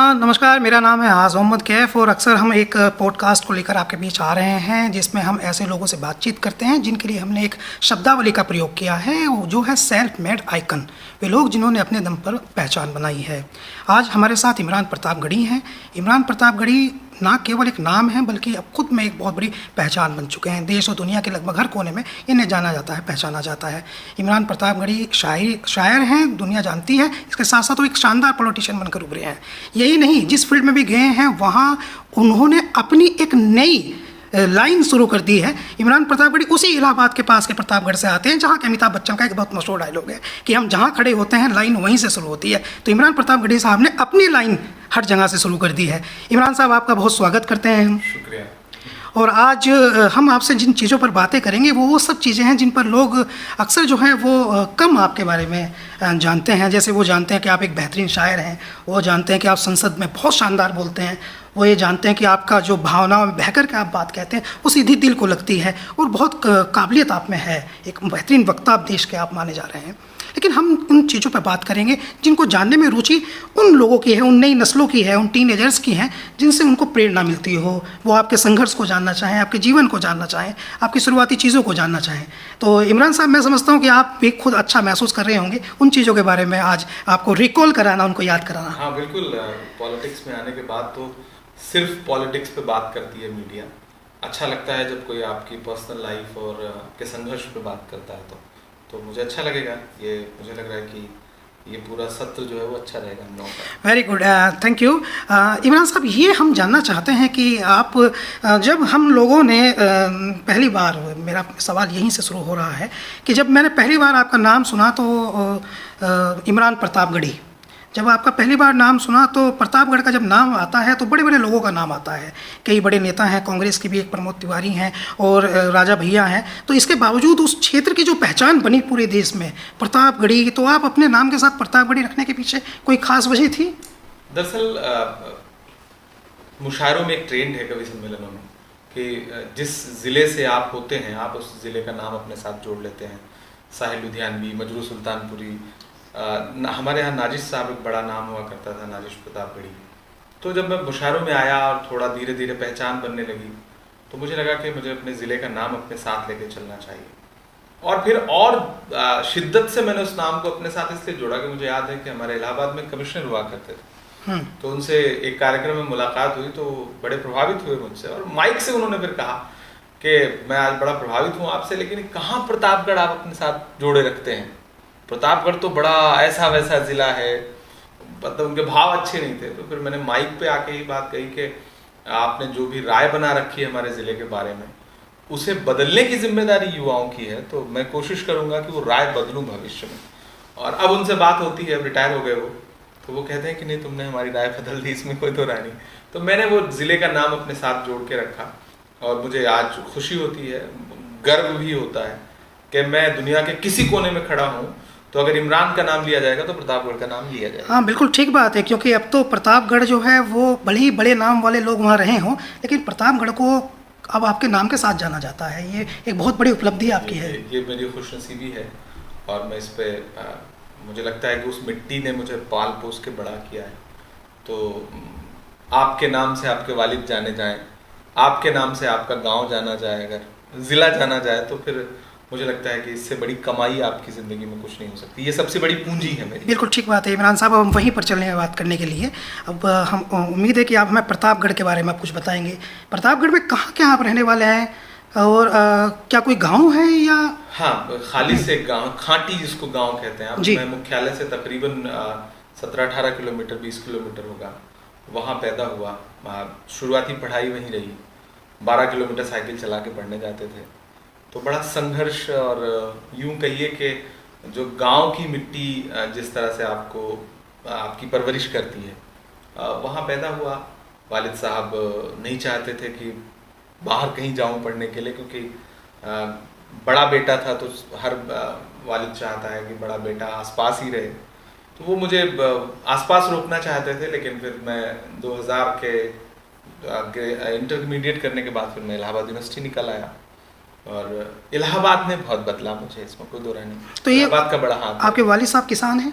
नमस्कार, मेरा नाम है हाज मोहम्मद कैफ और अक्सर हम एक पॉडकास्ट को लेकर आपके बीच आ रहे हैं जिसमें हम ऐसे लोगों से बातचीत करते हैं जिनके लिए हमने एक शब्दावली का प्रयोग किया है, वो जो है सेल्फ मेड आइकन। वे लोग जिन्होंने अपने दम पर पहचान बनाई है। आज हमारे साथ इमरान प्रतापगढ़ी हैं। इमरान प्रतापगढ़ी ना केवल एक नाम है बल्कि अब खुद में एक बहुत बड़ी पहचान बन चुके हैं। देश और दुनिया के लगभग हर कोने में इन्हें जाना जाता है, पहचाना जाता है। इमरान प्रतापगढ़ी शायर हैं, दुनिया जानती है। इसके साथ साथ वो एक शानदार पॉलिटिशियन बनकर उभरे हैं। यही नहीं, जिस फील्ड में भी गए हैं वहाँ उन्होंने अपनी एक नई लाइन शुरू कर दी है। इमरान प्रतापगढ़ी उसी इलाहाबाद के पास के प्रतापगढ़ से आते हैं जहाँ के अमिताभ बच्चन का एक बहुत मशहूर डायलॉग है कि हम जहाँ खड़े होते हैं लाइन वहीं से शुरू होती है। तो इमरान प्रतापगढ़ी साहब ने अपनी लाइन हर जगह से शुरू कर दी है। इमरान साहब, आपका बहुत स्वागत करते हैं। शुक्रिया। और आज हम आपसे जिन चीज़ों पर बातें करेंगे वो सब चीज़ें हैं जिन पर लोग अक्सर जो है वो कम आपके बारे में जानते हैं। जैसे वो जानते हैं कि आप एक बेहतरीन शायर हैं, वो जानते हैं कि आप संसद में बहुत शानदार बोलते हैं, वो ये जानते हैं कि आपका जो भावनाओं में बहकर के आप बात कहते हैं वो सीधी दिल को लगती है और बहुत काबिलियत आप में है। एक बेहतरीन वक्ता आप देश के आप माने जा रहे हैं। लेकिन हम उन चीज़ों पर बात करेंगे जिनको जानने में रुचि उन लोगों की है, उन नई नस्लों की है, उन टीनेजर्स की हैं जिनसे उनको प्रेरणा मिलती हो। वो आपके संघर्ष को जानना चाहें, आपके जीवन को जानना चाहें, आपकी शुरुआती चीज़ों को जानना चाहें। तो इमरान साहब, मैं समझता हूँ कि आप भी खुद अच्छा महसूस कर रहे होंगे उन चीज़ों के बारे में आज आपको रिकॉल कराना, उनको याद कराना। हाँ बिल्कुल। पॉलिटिक्स में आने के बाद तो सिर्फ पॉलिटिक्स पे बात करती है मीडिया। अच्छा लगता है जब कोई आपकी पर्सनल लाइफ और आपके संघर्ष पे बात करता है तो मुझे अच्छा लगेगा। ये मुझे लग रहा है कि ये पूरा सत्र जो है वो अच्छा रहेगा हम लोगों का। Very good, thank you. Imran साहब, ये हम जानना चाहते हैं कि आप जब हम लोगों ने पहली बार, मेरा सवाल यहीं से शुरू हो रहा है कि जब मैंने पहली बार आपका नाम सुना तो इमरान प्रतापगढ़ी, जब आपका पहली बार नाम सुना तो प्रतापगढ़ का जब नाम आता है तो बड़े बड़े लोगों का नाम आता है। कई बड़े नेता हैं, कांग्रेस के भी एक प्रमोद तिवारी हैं और राजा भैया हैं। तो इसके बावजूद उस क्षेत्र की जो पहचान बनी पूरे देश में प्रतापगढ़ी, तो आप अपने नाम के साथ प्रतापगढ़ी रखने के पीछे कोई खास वजह थी? दरअसल मुशायरों में एक ट्रेंड है कवि सम्मेलनों में कि जिस ज़िले से आप होते हैं आप उस ज़िले का नाम अपने साथ जोड़ लेते हैं। साहिल लुधियानवी, मजरू सुल्तानपुरी, हमारे यहाँ नाजिश साहब एक बड़ा नाम हुआ करता था, नाजिश प्रतापगढ़ी। तो जब मैं मुशायरों में आया और थोड़ा धीरे धीरे पहचान बनने लगी तो मुझे लगा कि मुझे अपने ज़िले का नाम अपने साथ लेके चलना चाहिए। और फिर और शिद्दत से मैंने उस नाम को अपने साथ इसलिए जोड़ा कि मुझे याद है कि हमारे इलाहाबाद में कमिश्नर हुआ करते थे। तो उनसे एक कार्यक्रम में मुलाकात हुई तो बड़े प्रभावित हुए मुझसे और माइक से उन्होंने फिर कहा कि मैं आज बड़ा प्रभावित हूँ आपसे, लेकिन कहाँ प्रतापगढ़ आप अपने साथ जोड़े रखते हैं? प्रतापगढ़ तो बड़ा ऐसा वैसा ज़िला है। मतलब उनके भाव अच्छे नहीं थे। तो फिर मैंने माइक पे आके ही बात कही कि आपने जो भी राय बना रखी है हमारे ज़िले के बारे में उसे बदलने की जिम्मेदारी युवाओं की है, तो मैं कोशिश करूंगा कि वो राय बदलूं भविष्य में। और अब उनसे बात होती है, अब रिटायर हो गए वो, तो वो कहते हैं कि नहीं तुमने हमारी राय बदल दी, इसमें कोई दो राय नहीं। तो मैंने वो ज़िले का नाम अपने साथ जोड़ के रखा और मुझे आज खुशी होती है, गर्व भी होता है कि मैं दुनिया के किसी कोने में खड़ा हूँ तो अगर इमरान का नाम लिया जाएगा तो प्रतापगढ़ का नाम लिया जाएगा। हाँ बिल्कुल ठीक बात है, क्योंकि अब तो प्रतापगढ़ जो है वो बड़े ही बड़े नाम वाले लोग वहाँ रहे हों, लेकिन प्रतापगढ़ को अब आपके नाम के साथ जाना जाता है। ये एक बहुत बड़ी उपलब्धि आपकी है। ये मेरी खुशनसीबी है और मैं इस पे मुझे लगता है कि उस मिट्टी ने मुझे पाल पोस के बड़ा किया है। तो आपके नाम से आपके वालिद जाने जाएं, आपके नाम से आपका गाँव जाना जाए, अगर ज़िला जाना जाए, तो फिर मुझे लगता है कि इससे बड़ी कमाई आपकी ज़िंदगी में कुछ नहीं हो सकती। ये सबसे बड़ी पूंजी है मेरी। बिल्कुल ठीक बात है इमरान साहब, हम वहीं पर चलने बात करने के लिए। अब हम उम्मीद है कि आप हमें प्रतापगढ़ के बारे में आप कुछ बताएंगे। प्रतापगढ़ में कहाँ क्या आप रहने वाले हैं और क्या कोई गांव है या? हाँ, खाली से गांव, खांटी जिसको गांव कहते हैं। अब मैं मुख्यालय से तकरीबन 17-18 किलोमीटर 20 किलोमीटर होगा, वहाँ पैदा हुआ। शुरुआती पढ़ाई वहीं रही। 12 किलोमीटर साइकिल चला के पढ़ने जाते थे। तो बड़ा संघर्ष, और यूं कहिए कि जो गांव की मिट्टी जिस तरह से आपको आपकी परवरिश करती है, वहाँ पैदा हुआ। वालिद साहब नहीं चाहते थे कि बाहर कहीं जाऊं पढ़ने के लिए, क्योंकि बड़ा बेटा था तो हर वालिद चाहता है कि बड़ा बेटा आसपास ही रहे। तो वो मुझे आसपास रोकना चाहते थे, लेकिन फिर मैं 2000 के इंटरमीडिएट करने के बाद फिर मैं इलाहाबाद यूनिवर्सिटी निकल आया और इलाहाबाद ने बहुत बदला मुझे, इसमें कोई दो राय नहीं। तो ये इलाहाबाद का बड़ा हाथ। आपके वालिद साहब किसान हैं?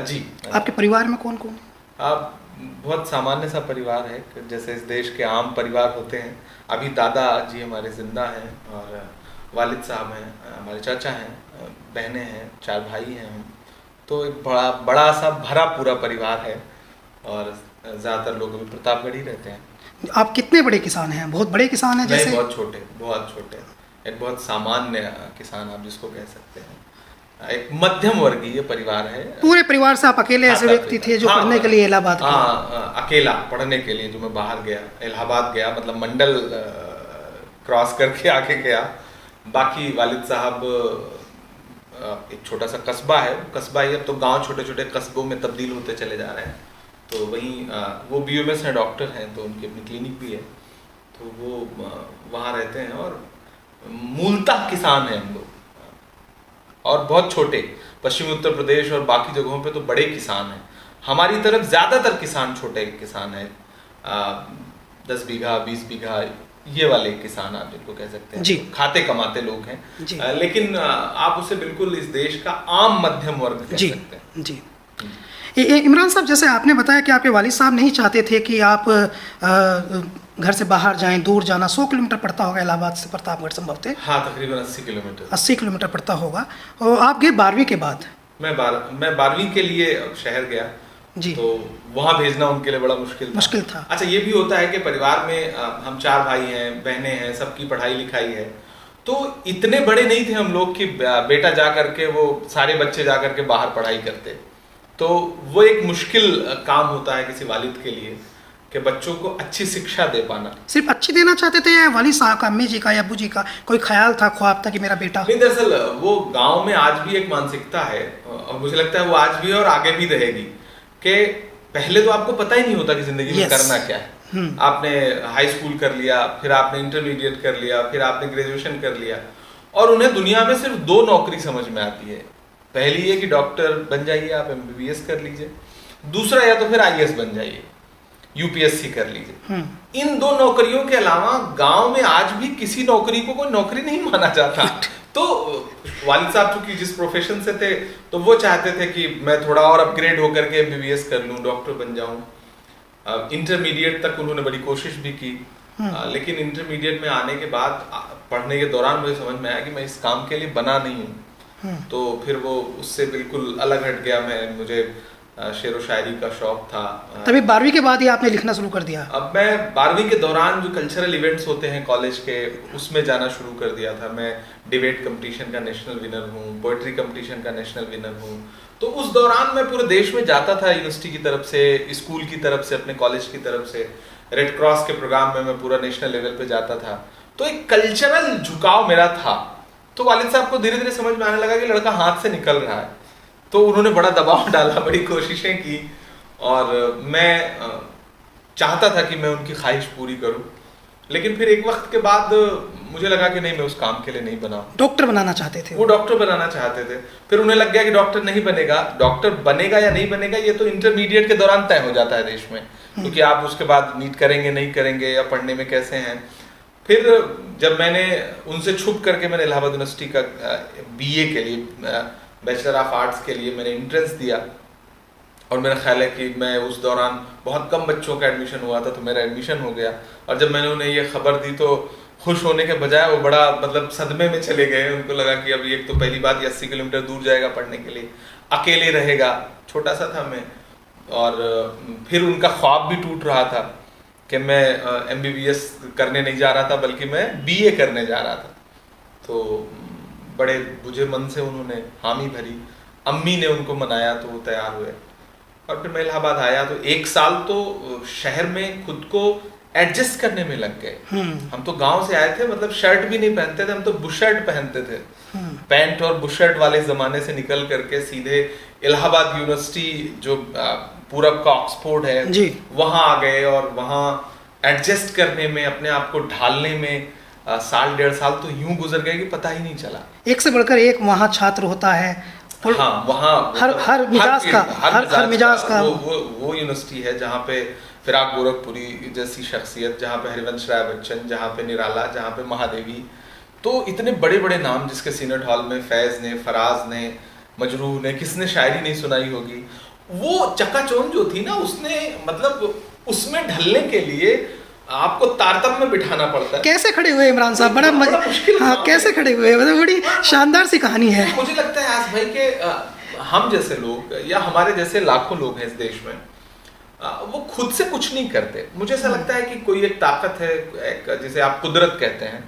जी। आपके परिवार में कौन कौन है? बहुत सामान्य सा परिवार है, जैसे इस देश के आम परिवार होते हैं। अभी दादाजी हमारे जिंदा हैं और वालिद साहब हैं, हमारे चाचा हैं, बहनें हैं, 4 भाई हैं हम। तो एक बड़ा बड़ा सा भरा पूरा परिवार है और ज़्यादातर लोग अभी प्रतापगढ़ ही रहते हैं। आप कितने बड़े किसान हैं? बहुत बड़े किसान हैं नहीं, जैसे? बहुत छोटे, बहुत छोटे। एक बहुत सामान्य किसान आप जिसको कह सकते हैं, एक मध्यम वर्गीय परिवार है। पूरे परिवार से आप अकेले ऐसे व्यक्ति थे जो पढ़ने के लिए इलाहाबाद गए? हाँ, अकेला पढ़ने के लिए जो मैं बाहर गया, इलाहाबाद गया, मतलब मंडल क्रॉस करके आगे गया। बाकी वालिद साहब एक छोटा सा कस्बा है, कस्बा ही, अब तो गांव छोटे छोटे कस्बों में तब्दील होते चले जा रहे हैं। तो वहीं वो BOMS हैं, डॉक्टर हैं, तो उनकी अपनी क्लिनिक भी है, तो वो वहाँ रहते हैं। और मूलतः किसान हैं हम लोग, और बहुत छोटे। पश्चिमी उत्तर प्रदेश और बाकी जगहों पे तो बड़े किसान हैं। हमारी तरफ ज़्यादातर किसान छोटे किसान हैं, 10 बीघा 20 बीघा ये वाले किसान आप जिनको कह सकते हैं, जी। खाते कमाते लोग हैं जी। लेकिन आप उसे बिल्कुल इस देश का आम मध्यम वर्ग कह जी सकते हैं। जी। इमरान साहब, जैसे आपने बताया कि आपके वालिद साहब नहीं चाहते थे कि आप घर से बाहर जाएं, दूर जाना 100 किलोमीटर पड़ता होगा इलाहाबाद से प्रतापगढ़ संभवतः? हाँ, तकरीबन 80 किलोमीटर। 80 किलोमीटर पड़ता होगा। और आप गए 12वीं के बाद? मैं 12वीं के लिए शहर गया जी। तो वहाँ भेजना उनके लिए बड़ा मुश्किल था। अच्छा, ये भी होता है कि परिवार में हम 4 भाई हैं, बहनें हैं, सबकी पढ़ाई लिखाई है, तो इतने बड़े नहीं थे हम लोग कि बेटा जा करके, वो सारे बच्चे जा करके बाहर पढ़ाई करते। तो वो एक मुश्किल काम होता है किसी वालिद के लिए कि बच्चों को अच्छी शिक्षा दे पाना। सिर्फ अच्छी देना चाहते थे या वालिद साहब का, अम्मी जी का या अब्बू जी का कोई ख्याल था, ख्वाब था कि मेरा बेटा? नहीं, दरअसल वो गांव में आज भी एक मानसिकता है, और मुझे लगता है वो आज भी है और आगे भी रहेगी, कि पहले तो आपको पता ही नहीं होता कि जिंदगी में करना क्या है। आपने हाई स्कूल कर लिया, फिर आपने इंटरमीडिएट कर लिया, फिर आपने ग्रेजुएशन कर लिया, और उन्हें दुनिया में सिर्फ 2 नौकरी समझ में आती है। पहली ये कि डॉक्टर बन जाइए, आप MBBS कर लीजिए। दूसरा, या तो फिर IAS बन जाइए, UPSC कर लीजिए। इन 2 नौकरियों के अलावा गांव में आज भी किसी नौकरी को कोई नौकरी नहीं माना जाता। तो वालिद साहब चूंकि जिस प्रोफेशन से थे, तो वो चाहते थे कि मैं थोड़ा और अपग्रेड होकर के MBBS कर लूं, डॉक्टर बन जाऊं। इंटरमीडिएट तक उन्होंने बड़ी कोशिश भी की, लेकिन इंटरमीडिएट में आने के बाद पढ़ने के दौरान मुझे समझ में आया कि मैं इस काम के लिए बना नहीं हूँ। तो फिर वो उससे बिल्कुल अलग हट गया। मुझे शेरो शायरी का शौक था। तभी 12वीं के बाद ही आपने लिखना शुरू कर दिया? अब मैं 12वीं के दौरान जो कल्चरल इवेंट्स होते हैं कॉलेज के, उसमें जाना शुरू कर दिया था। मैं डिबेट कंपटीशन का नेशनल विनर हूँ, पोएट्री कंपटीशन का नेशनल विनर हूँ। तो उस दौरान मैं पूरे देश में जाता था, यूनिवर्सिटी की तरफ से, स्कूल की तरफ से, अपने कॉलेज की तरफ से। रेड क्रॉस के प्रोग्राम में मैं पूरा नेशनल लेवल पे जाता था। तो एक कल्चरल झुकाव मेरा था। तो वालिद साहब को धीरे धीरे समझ में आने लगा कि लड़का हाथ से निकल रहा है, तो उन्होंने बड़ा दबाव डाला, बड़ी कोशिशें की, और मैं चाहता था कि मैं उनकी ख्वाहिश पूरी करूं। लेकिन फिर एक वक्त के बाद मुझे लगा कि नहीं, मैं उस काम के लिए नहीं बना। डॉक्टर बनाना चाहते थे वो डॉक्टर बनाना चाहते थे। फिर उन्हें लग गया कि डॉक्टर नहीं बनेगा। डॉक्टर बनेगा या नहीं बनेगा ये तो इंटरमीडिएट के दौरान तय हो जाता है देश में, क्योंकि आप उसके बाद नीट करेंगे नहीं करेंगे या पढ़ने में कैसे हैं। फिर जब मैंने उनसे छुप करके मैंने इलाहाबाद यूनिवर्सिटी का BA के लिए, बैचलर ऑफ आर्ट्स के लिए मैंने एंट्रेंस दिया, और मेरा ख्याल है कि मैं उस दौरान बहुत कम बच्चों का एडमिशन हुआ था, तो मेरा एडमिशन हो गया। और जब मैंने उन्हें ये खबर दी तो खुश होने के बजाय वो बड़ा मतलब सदमे में चले गए। उनको लगा कि अभी एक तो पहली बात 80 किलोमीटर दूर जाएगा पढ़ने के लिए, अकेले रहेगा, छोटा सा था मैं, और फिर उनका ख्वाब भी टूट रहा था कि मैं MBBS करने नहीं जा रहा था, बल्कि मैं BA करने जा रहा था। तो बड़े बुझे मन से उन्होंने हामी भरी, अम्मी ने उनको मनाया तो वो तैयार हुए। और फिर मैं इलाहाबाद आया तो 1 साल तो शहर में खुद को एडजस्ट करने में लग गए। हम तो गांव से आए थे, मतलब शर्ट भी नहीं पहनते थे, हम तो बुशर्ट पहनते थे। पैंट और बुशर्ट वाले जमाने से निकल करके सीधे इलाहाबाद यूनिवर्सिटी जो पूरब का ऑक्सफोर्ड है वहां आ गए, और वहां एडजस्ट करने में, अपने आप को ढालने में 1.5 साल तो यूं गुजर गए कि पता ही नहीं चला। एक से बढ़कर एक वहाँ छात्र होता है। हाँ, वहाँ हर मिजाज का वो यूनिवर्सिटी है जहाँ पे फिराक गोरखपुरी जैसी शख्सियत, जहाँ पे हरिवंश राय बच्चन, जहाँ पे निराला, जहाँ पे महादेवी, तो इतने बड़े बड़े नाम जिसके सीनेट हॉल में फैज ने, फराज ने, मजरूह ने, किसने शायरी नहीं सुनाई होगी। वो चकाचौंध जो थी ना, उसने मतलब उसमें ढलने के लिए आपको तारतम्य में बिठाना पड़ता है। कैसे खड़े हुए इमरान साहब, बड़ा मुश्किल। हाँ, कैसे खड़े हुए, मतलब बड़ी शानदार सी कहानी है। मुझे लगता है आज भाई के हम जैसे लोग या हमारे जैसे लाखों लोग हैं इस देश में, वो खुद से कुछ नहीं करते। मुझे ऐसा लगता है कि कोई एक ताकत है, एक जिसे आप कुदरत कहते हैं।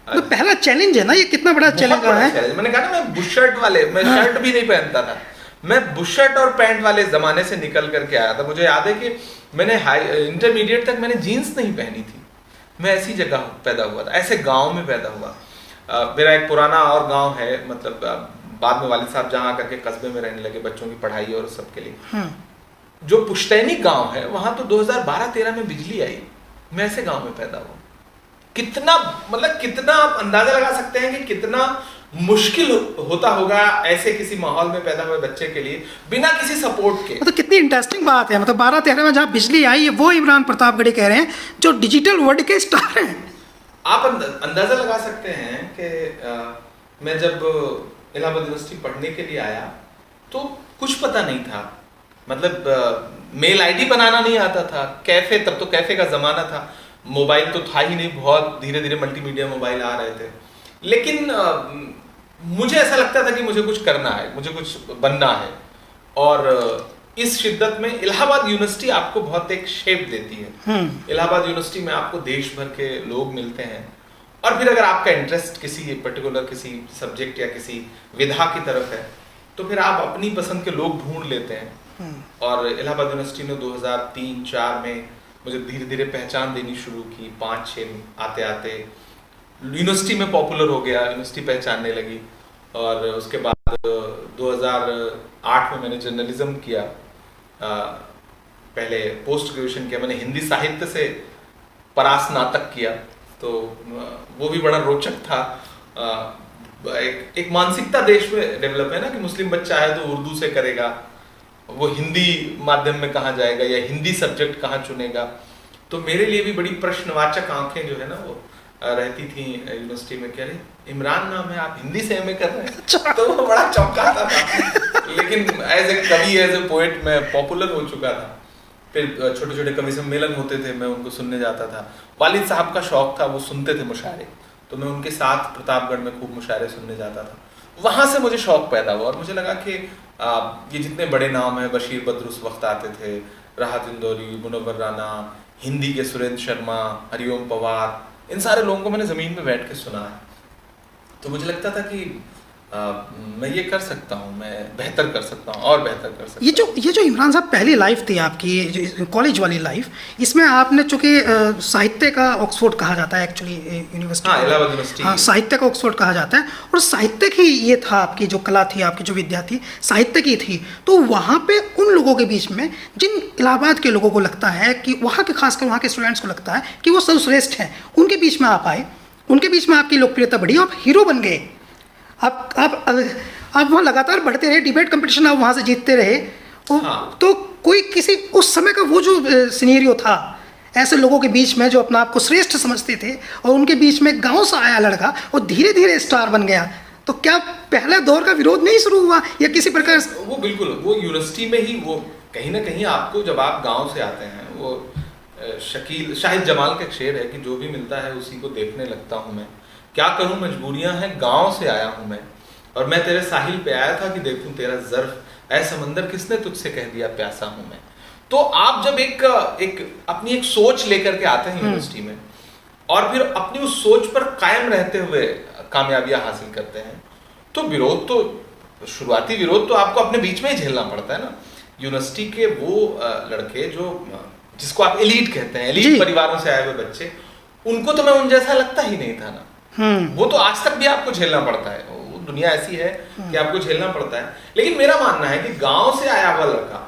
तो पहला चैलेंज है ना ये, कितना बड़ा चैलेंज रहा है। मैंने कहा ना, मैं बुश शर्ट वाले, मैं शर्ट भी नहीं पहनता था, मैं बुश शर्ट और पैंट वाले जमाने से निकल करके आया था। मुझे याद है कि मैंने इंटरमीडिएट तक मैंने जीन्स नहीं पहनी थी। मैं ऐसी जगह पैदा हुआ था, ऐसे गांव में पैदा हुआ। मेरा एक पुराना और गांव है, मतलब बाद में वालिद साहब जहाँ आकर के कस्बे में रहने लगे बच्चों की पढ़ाई और सबके लिए। जो पुश्तैनी गांव है वहां तो 2012-13 में बिजली आई। मैं ऐसे गांव में पैदा हुआ। कितना मतलब कितना आप अंदाजा लगा सकते हैं कि कितना मुश्किल होता होगा ऐसे किसी माहौल में पैदा हुए बच्चे के लिए, बिना किसी सपोर्ट के। तो कितनी इंटरेस्टिंग बात है, मतलब 12-13 में जहाँ बिजली आई, वो इमरान प्रतापगढ़ी कह रहे हैं जो डिजिटल वर्ल्ड के स्टार हैं। आप अंदाजा लगा सकते हैं कि मैं जब इलाहाबाद यूनिवर्सिटी पढ़ने के लिए आया तो कुछ पता नहीं था, मतलब मेल आईडी बनाना नहीं आता था, कैफे, तब तो कैफे का जमाना था, मोबाइल तो था ही नहीं, बहुत धीरे धीरे मल्टीमीडिया मोबाइल आ रहे थे। लेकिन मुझे ऐसा लगता था कि मुझे कुछ करना है, मुझे कुछ बनना है। और इस शिद्दत में इलाहाबाद यूनिवर्सिटी आपको बहुत एक शेप देती है। इलाहाबाद यूनिवर्सिटी में आपको देश भर के लोग मिलते हैं, और फिर अगर आपका इंटरेस्ट किसी पर्टिकुलर किसी सब्जेक्ट या किसी विधा की तरफ है तो फिर आप अपनी पसंद के लोग ढूंढ लेते हैं। और इलाहाबाद यूनिवर्सिटी ने 2003-04 में मुझे धीरे धीरे पहचान देनी शुरू की। 5-6 आते आते यूनिवर्सिटी में पॉपुलर हो गया, यूनिवर्सिटी पहचानने लगी। और उसके बाद 2008 में मैंने जर्नलिज्म किया, पहले पोस्ट ग्रेजुएशन किया मैंने, हिंदी साहित्य से परास्नातक किया, तो वो भी बड़ा रोचक था। एक मानसिकता देश में डेवलप है ना कि मुस्लिम बच्चा है तो उर्दू से करेगा, वो हिंदी माध्यम में कहाँ जाएगा या हिंदी सब्जेक्ट कहाँ चुनेगा। तो मेरे लिए भी बड़ी प्रश्नवाचक आंखें जो है ना वो रहती थी यूनिवर्सिटी में, कह रहे इमरान नाम है, आप हिंदी से एमए कर रहे हैं। तो वो बड़ा चौंकाता था। लेकिन एज ए कवि, एज ए पोएट मैं पॉपुलर हो चुका था। फिर छोटे छोटे कवि सम्मेलन होते थे, मैं उनको सुनने जाता था। वालिद साहब का शौक था, वो सुनते थे मुशायरे, तो मैं उनके साथ प्रतापगढ़ में खूब मुशायरे सुनने जाता था। वहाँ से मुझे शौक पैदा हुआ और मुझे लगा कि ये जितने बड़े नाम हैं, बशीर बद्र उस वक्त आते थे, राहत इंदौरी, मुनव्वर राना, हिंदी के सुरेंद्र शर्मा, हरिओम पवार, इन सारे लोगों को मैंने ज़मीन पे बैठ के सुना है। तो मुझे लगता था कि मैं ये कर सकता हूँ, मैं बेहतर कर सकता हूँ और बेहतर कर सकता हूँ। ये जो इमरान साहब पहली लाइफ थी आपकी, कॉलेज वाली लाइफ, इसमें आपने चूँकि साहित्य का ऑक्सफोर्ड कहा जाता है एक्चुअली यूनिवर्सिटी, हाँ, इलाहाबाद यूनिवर्सिटी, हाँ, साहित्य का ऑक्सफोर्ड कहा जाता है, और साहित्य की ये था आपकी जो कला थी, आपकी जो विद्या थी साहित्य की थी। तो वहाँ पे उन लोगों के बीच में जिन इलाहाबाद के लोगों को लगता है कि वहाँ के, खासकर वहाँ के स्टूडेंट्स को लगता है कि वो सर्वश्रेष्ठ हैं, उनके बीच में आप आए, उनके बीच में आपकी लोकप्रियता बढ़ी, आप हीरो बन गए। आप वहाँ लगातार बढ़ते रहे, डिबेट कंपटीशन आप वहाँ से जीतते रहे। हाँ। तो कोई किसी उस समय का वो जो सिनेरियो था, ऐसे लोगों के बीच में जो अपना आप को श्रेष्ठ समझते थे, और उनके बीच में गांव से आया लड़का और धीरे धीरे स्टार बन गया, तो क्या पहले दौर का विरोध नहीं शुरू हुआ या किसी प्रकार? वो बिल्कुल, वो यूनिवर्सिटी में ही, वो कहीं ना कहीं आपको, जब आप गाँव से आते हैं, वो शकील शाहिद जमाल का एक शेर है कि जो भी मिलता है उसी को देखने लगता हूँ मैं, क्या करूं मजबूरियां हैं, गांव से आया हूं मैं, और मैं तेरे साहिल पे आया था कि देखूं तेरा ज़र्फ, ऐ समंदर किसने तुझसे कह दिया प्यासा हूं मैं। तो आप जब एक अपनी एक सोच लेकर के आते हैं यूनिवर्सिटी में, और फिर अपनी उस सोच पर कायम रहते हुए कामयाबियां हासिल करते हैं, तो विरोध तो, शुरुआती विरोध तो आपको अपने बीच में ही झेलना पड़ता है ना। यूनिवर्सिटी के वो लड़के जो, जिसको आप एलीट कहते हैं, एलीट परिवारों से आए हुए बच्चे, उनको तो मैं उन जैसा लगता ही नहीं था ना। वो तो आज तक भी आपको झेलना पड़ता है, वो दुनिया ऐसी है कि आपको झेलना पड़ता है। लेकिन मेरा मानना है कि गांव से आया हुआ लड़का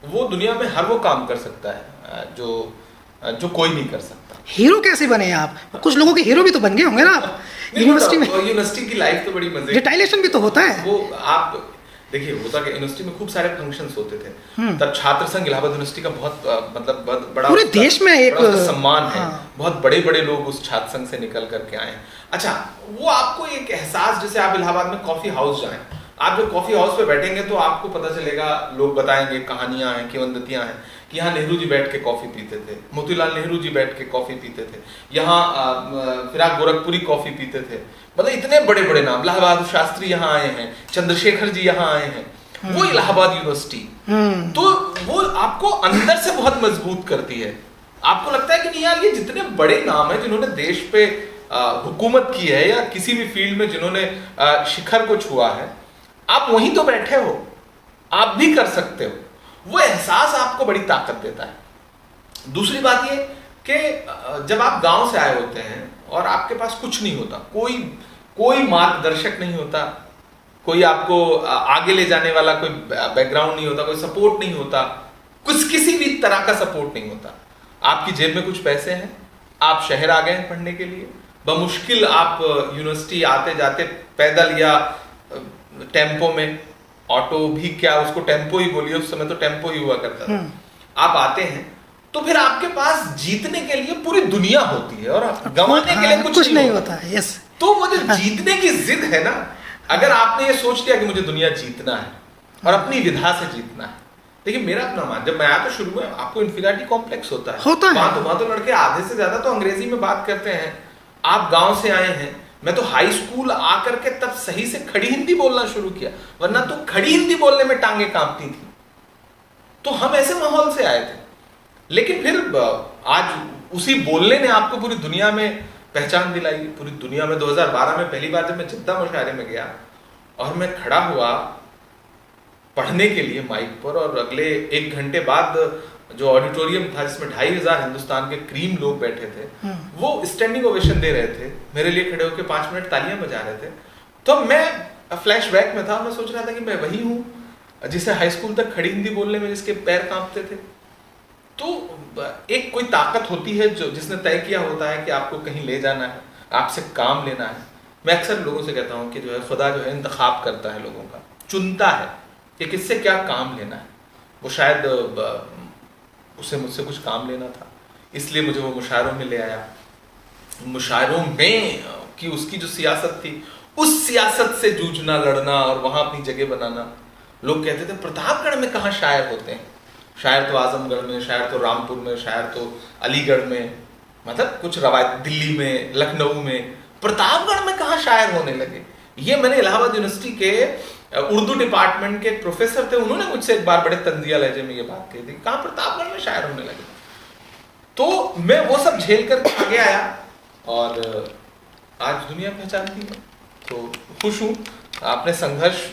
वो दुनिया में हर वो काम कर सकता है जो कोई नहीं कर सकता। हीरो कैसे बने आप? कुछ लोगों के हीरो भी तो बन गए होंगे ना आप यूनिवर्सिटी में। यूनिवर्सिटी की लाइफ तो बड़ी मजे, डिटाइलेशन भी तो होता है। वो आप देखिए, होता कि यूनिवर्सिटी में खूब सारे फंक्शंस होते थे, तब छात्र संघ इलाहाबाद यूनिवर्सिटी का बहुत मतलब बहुत बड़ा, पूरे देश में एक सम्मान है। हाँ। बहुत बड़े बड़े लोग उस छात्र संघ से निकल करके आए। अच्छा, वो आपको एक एहसास, जैसे आप इलाहाबाद में कॉफी हाउस जाएं, आप जब कॉफी हाउस पे बैठेंगे तो आपको पता चलेगा, लोग बताएंगे, कहानियां हैं, किंवदंतियां हैं कि यहाँ नेहरू जी बैठ के कॉफी पीते थे, मोतीलाल नेहरू जी बैठ के कॉफी पीते थे, यहाँ फिराक गोरखपुरी कॉफी पीते थे, मतलब इतने बड़े बड़े नाम, लाल बहादुर शास्त्री यहाँ आए हैं, चंद्रशेखर जी यहाँ आए हैं, वो इलाहाबाद यूनिवर्सिटी, तो वो आपको अंदर से बहुत मजबूत करती है। आपको लगता है कि नहीं यार, ये जितने बड़े नाम है जिन्होंने देश पे हुकूमत की है या किसी भी फील्ड में जिन्होंने शिखर को छुआ है, आप वहीं तो बैठे हो, आप भी कर सकते हो। वो एहसास आपको बड़ी ताकत देता है। दूसरी बात ये कि जब आप गांव से आए होते हैं और आपके पास कुछ नहीं होता, कोई मार्गदर्शक नहीं होता, कोई आपको आगे ले जाने वाला कोई बैकग्राउंड नहीं होता, कोई सपोर्ट नहीं होता, किसी भी तरह का सपोर्ट नहीं होता। आपकी जेब में कुछ पैसे हैं, आप शहर आ गए हैं पढ़ने के लिए, बमुश्किल आप यूनिवर्सिटी आते जाते पैदल या टेम्पो में, ऑटो भी क्या, उसको टेम्पो ही बोलिए, उस समय तो टेम्पो ही हुआ करता था, आप आते हैं तो फिर आपके पास जीतने के लिए पूरी दुनिया होती है और गंवाने के लिए कुछ नहीं होता है। यस, तो वो जो जीतने की जिद है ना, अगर आपने ये सोच लिया कि मुझे दुनिया जीतना है और अपनी विधा से जीतना है। देखिए मेरा अपना मान, जब मैं आया तो शुरू में आपको इंफीरियरिटी कॉम्प्लेक्स होता है। वहां तो लड़के आधे से ज्यादा तो अंग्रेजी में बात करते हैं। आप गांव से आए हैं, मैं तो हाई स्कूल आकर के तब सही से खड़ी हिंदी बोलना शुरू किया, वरना तो खड़ी हिंदी बोलने में टांगे कांपती थी। तो हम ऐसे माहौल से आए थे, लेकिन फिर आज उसी बोलने ने आपको पूरी दुनिया में पहचान दिलाई। पूरी दुनिया में 2012 में पहली बार जब मैं जिद्दा मुशायरे में गया और मैं खड़ा हुआ पढ़ने के लिए माइक पर, और अगले 1 घंटे बाद जो ऑडिटोरियम था जिसमें 2500 हिंदुस्तान के क्रीम लोग बैठे थे, वो स्टैंडिंग ओवेशन दे रहे थे, मेरे लिए खड़े होकर 5 मिनट तालियां बजा रहे थे। तो मैं फ्लैशबैक में था, मैं सोच रहा था कि मैं वही हूं जिसे हाई स्कूल तक खड़ी हिंदी बोलने में जिसके पैर कांपते थे। तो एक कोई ताकत होती है जो जिसने तय किया होता है कि आपको कहीं ले जाना है, आपसे काम लेना है। मैं अक्सर लोगों से कहता हूं कि जो है खुदा जो है इंतखाब करता है, लोगों का चुनता है कि किससे क्या काम लेना है। वो शायद उसे मुझसे कुछ काम लेना था, इसलिए मुझे वो मुशायरों में ले आया। मुशायरों में कि उसकी जो सियासत थी, उस सियासत से जूझना, लड़ना और वहां अपनी जगह बनाना। लोग कहते थे प्रतापगढ़ में कहाँ शायर होते हैं, शायर तो आजमगढ़ में, शायर तो रामपुर में, शायर तो अलीगढ़ में, मतलब कुछ रवायत दिल्ली में, लखनऊ में, प्रतापगढ़ में कहाँ शायर होने लगे। ये मैंने इलाहाबाद यूनिवर्सिटी के उर्दू डिपार्टमेंट के एक प्रोफेसर थे, उन्होंने मुझसे एक बार बड़े तंजिया लहजे में ये बात कही थी, कहाँ प्रतापगढ़ में शायर होने लगे। तो मैं वो सब झेल कर आगे आया और आज दुनिया पहचानती है, तो खुश हूँ। अपने संघर्ष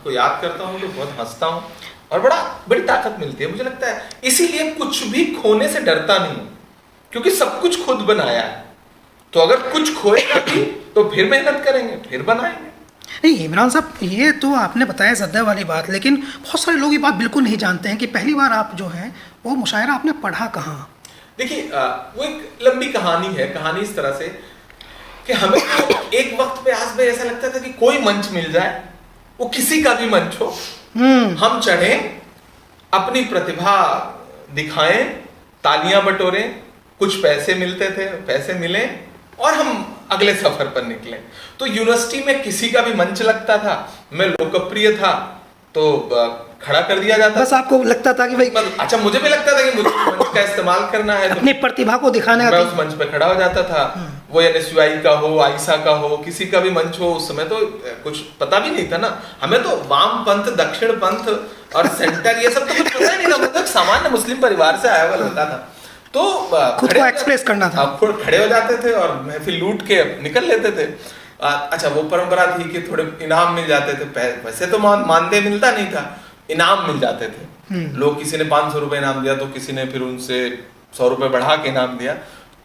को याद करता हूँ तो बहुत हंसता हूँ और बड़ी ताकत मिलती है। मुझे लगता है इसीलिए कुछ भी खोने से डरता नहीं हूँ, क्योंकि सब कुछ खुद बनाया है। तो अगर कुछ खोएगा भी तो फिर मेहनत करेंगे, फिर बनाएंगे। नहीं इमरान साहब, ये तो आपने बताया ज़द्दा वाली बात, लेकिन बहुत सारे लोग ये बात बिल्कुल नहीं जानते हैं कि पहली बार आप जो है वो मुशायरा आपने पढ़ा कहाँ। देखिए वो एक लंबी कहानी है। कहानी इस तरह से कि हमें तो एक वक्त पे आज में ऐसा लगता था कि कोई मंच मिल जाए, वो किसी का भी मंच हो, हम चढ़े, अपनी प्रतिभा दिखाएं, तालियां बटोरें, कुछ पैसे मिलते थे, पैसे मिले और हम अगले सफर पर निकले। तो यूनिवर्सिटी में किसी का भी मंच लगता था, मैं लोकप्रिय था तो खड़ा कर दिया जाता। बस आपको लगता था कि भाई, अच्छा मुझे भी लगता था कि मुझे मंच का इस्तेमाल करना है, अपनी प्रतिभा को दिखाने मैं उस मंच पे खड़ा हो जाता था। वो एनएसयूआई का हो, आइसा का हो, किसी का भी मंच हो, उस समय तो कुछ पता भी नहीं था ना हमें, तो वाम पंथ, दक्षिण पंथ और सेंटर ये सब तो कुछ पता ही नहीं था। मतलब सामान्य मुस्लिम परिवार से आया हुआ लड़का था, तो खुद को एक्सप्रेस करना था। खड़े हो जाते थे और महफिल लूट के निकल लेते थे। अच्छा वो परंपरा थी कि थोड़े इनाम मिल जाते थे, वैसे तो मानदेय मिलता नहीं था, इनाम मिल जाते थे। लोग, किसी ने 500 रुपए इनाम दिया तो किसी ने फिर उनसे 100 रुपए बढ़ा के इनाम दिया,